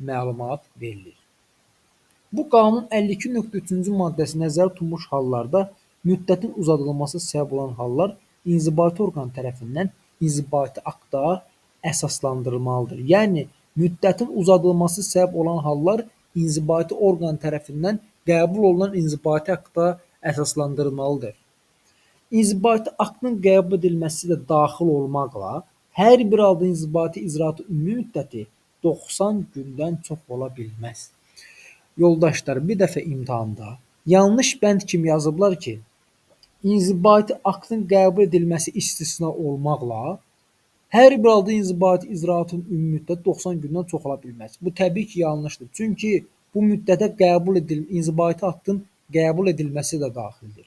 məlumat verilir. Bu qanunun 52.3-cü maddəsi nəzərdə tutulmuş hallarda müddətin uzadılması səbəb olan hallar inzibati orqan tərəfindən inzibati aktda əsaslandırılmalıdır. Yəni müddətin uzadılması səbəb olan hallar inzibati orqan tərəfindən qəbul olunan inzibati aktda əsaslandırılmalıdır. İnzibati aktın qəbul edilməsi də daxil olmaqla hər bir halda inzibati icraatın ümumi müddəti 90 gündən çox ola bilməz. Yoldaşlar, bir dəfə imtahanda yanlış bənd kimi yazıblar ki, inzibati aktın qəbul edilməsi istisna olmaqla hər bir halda inzibati icraatın ümumi müddəti 90 gündən çox ola bilməz. Bu təbii ki, yanlışdır. Çünki bu müddətə inzibati aktın qəbul edilməsi də daxildir.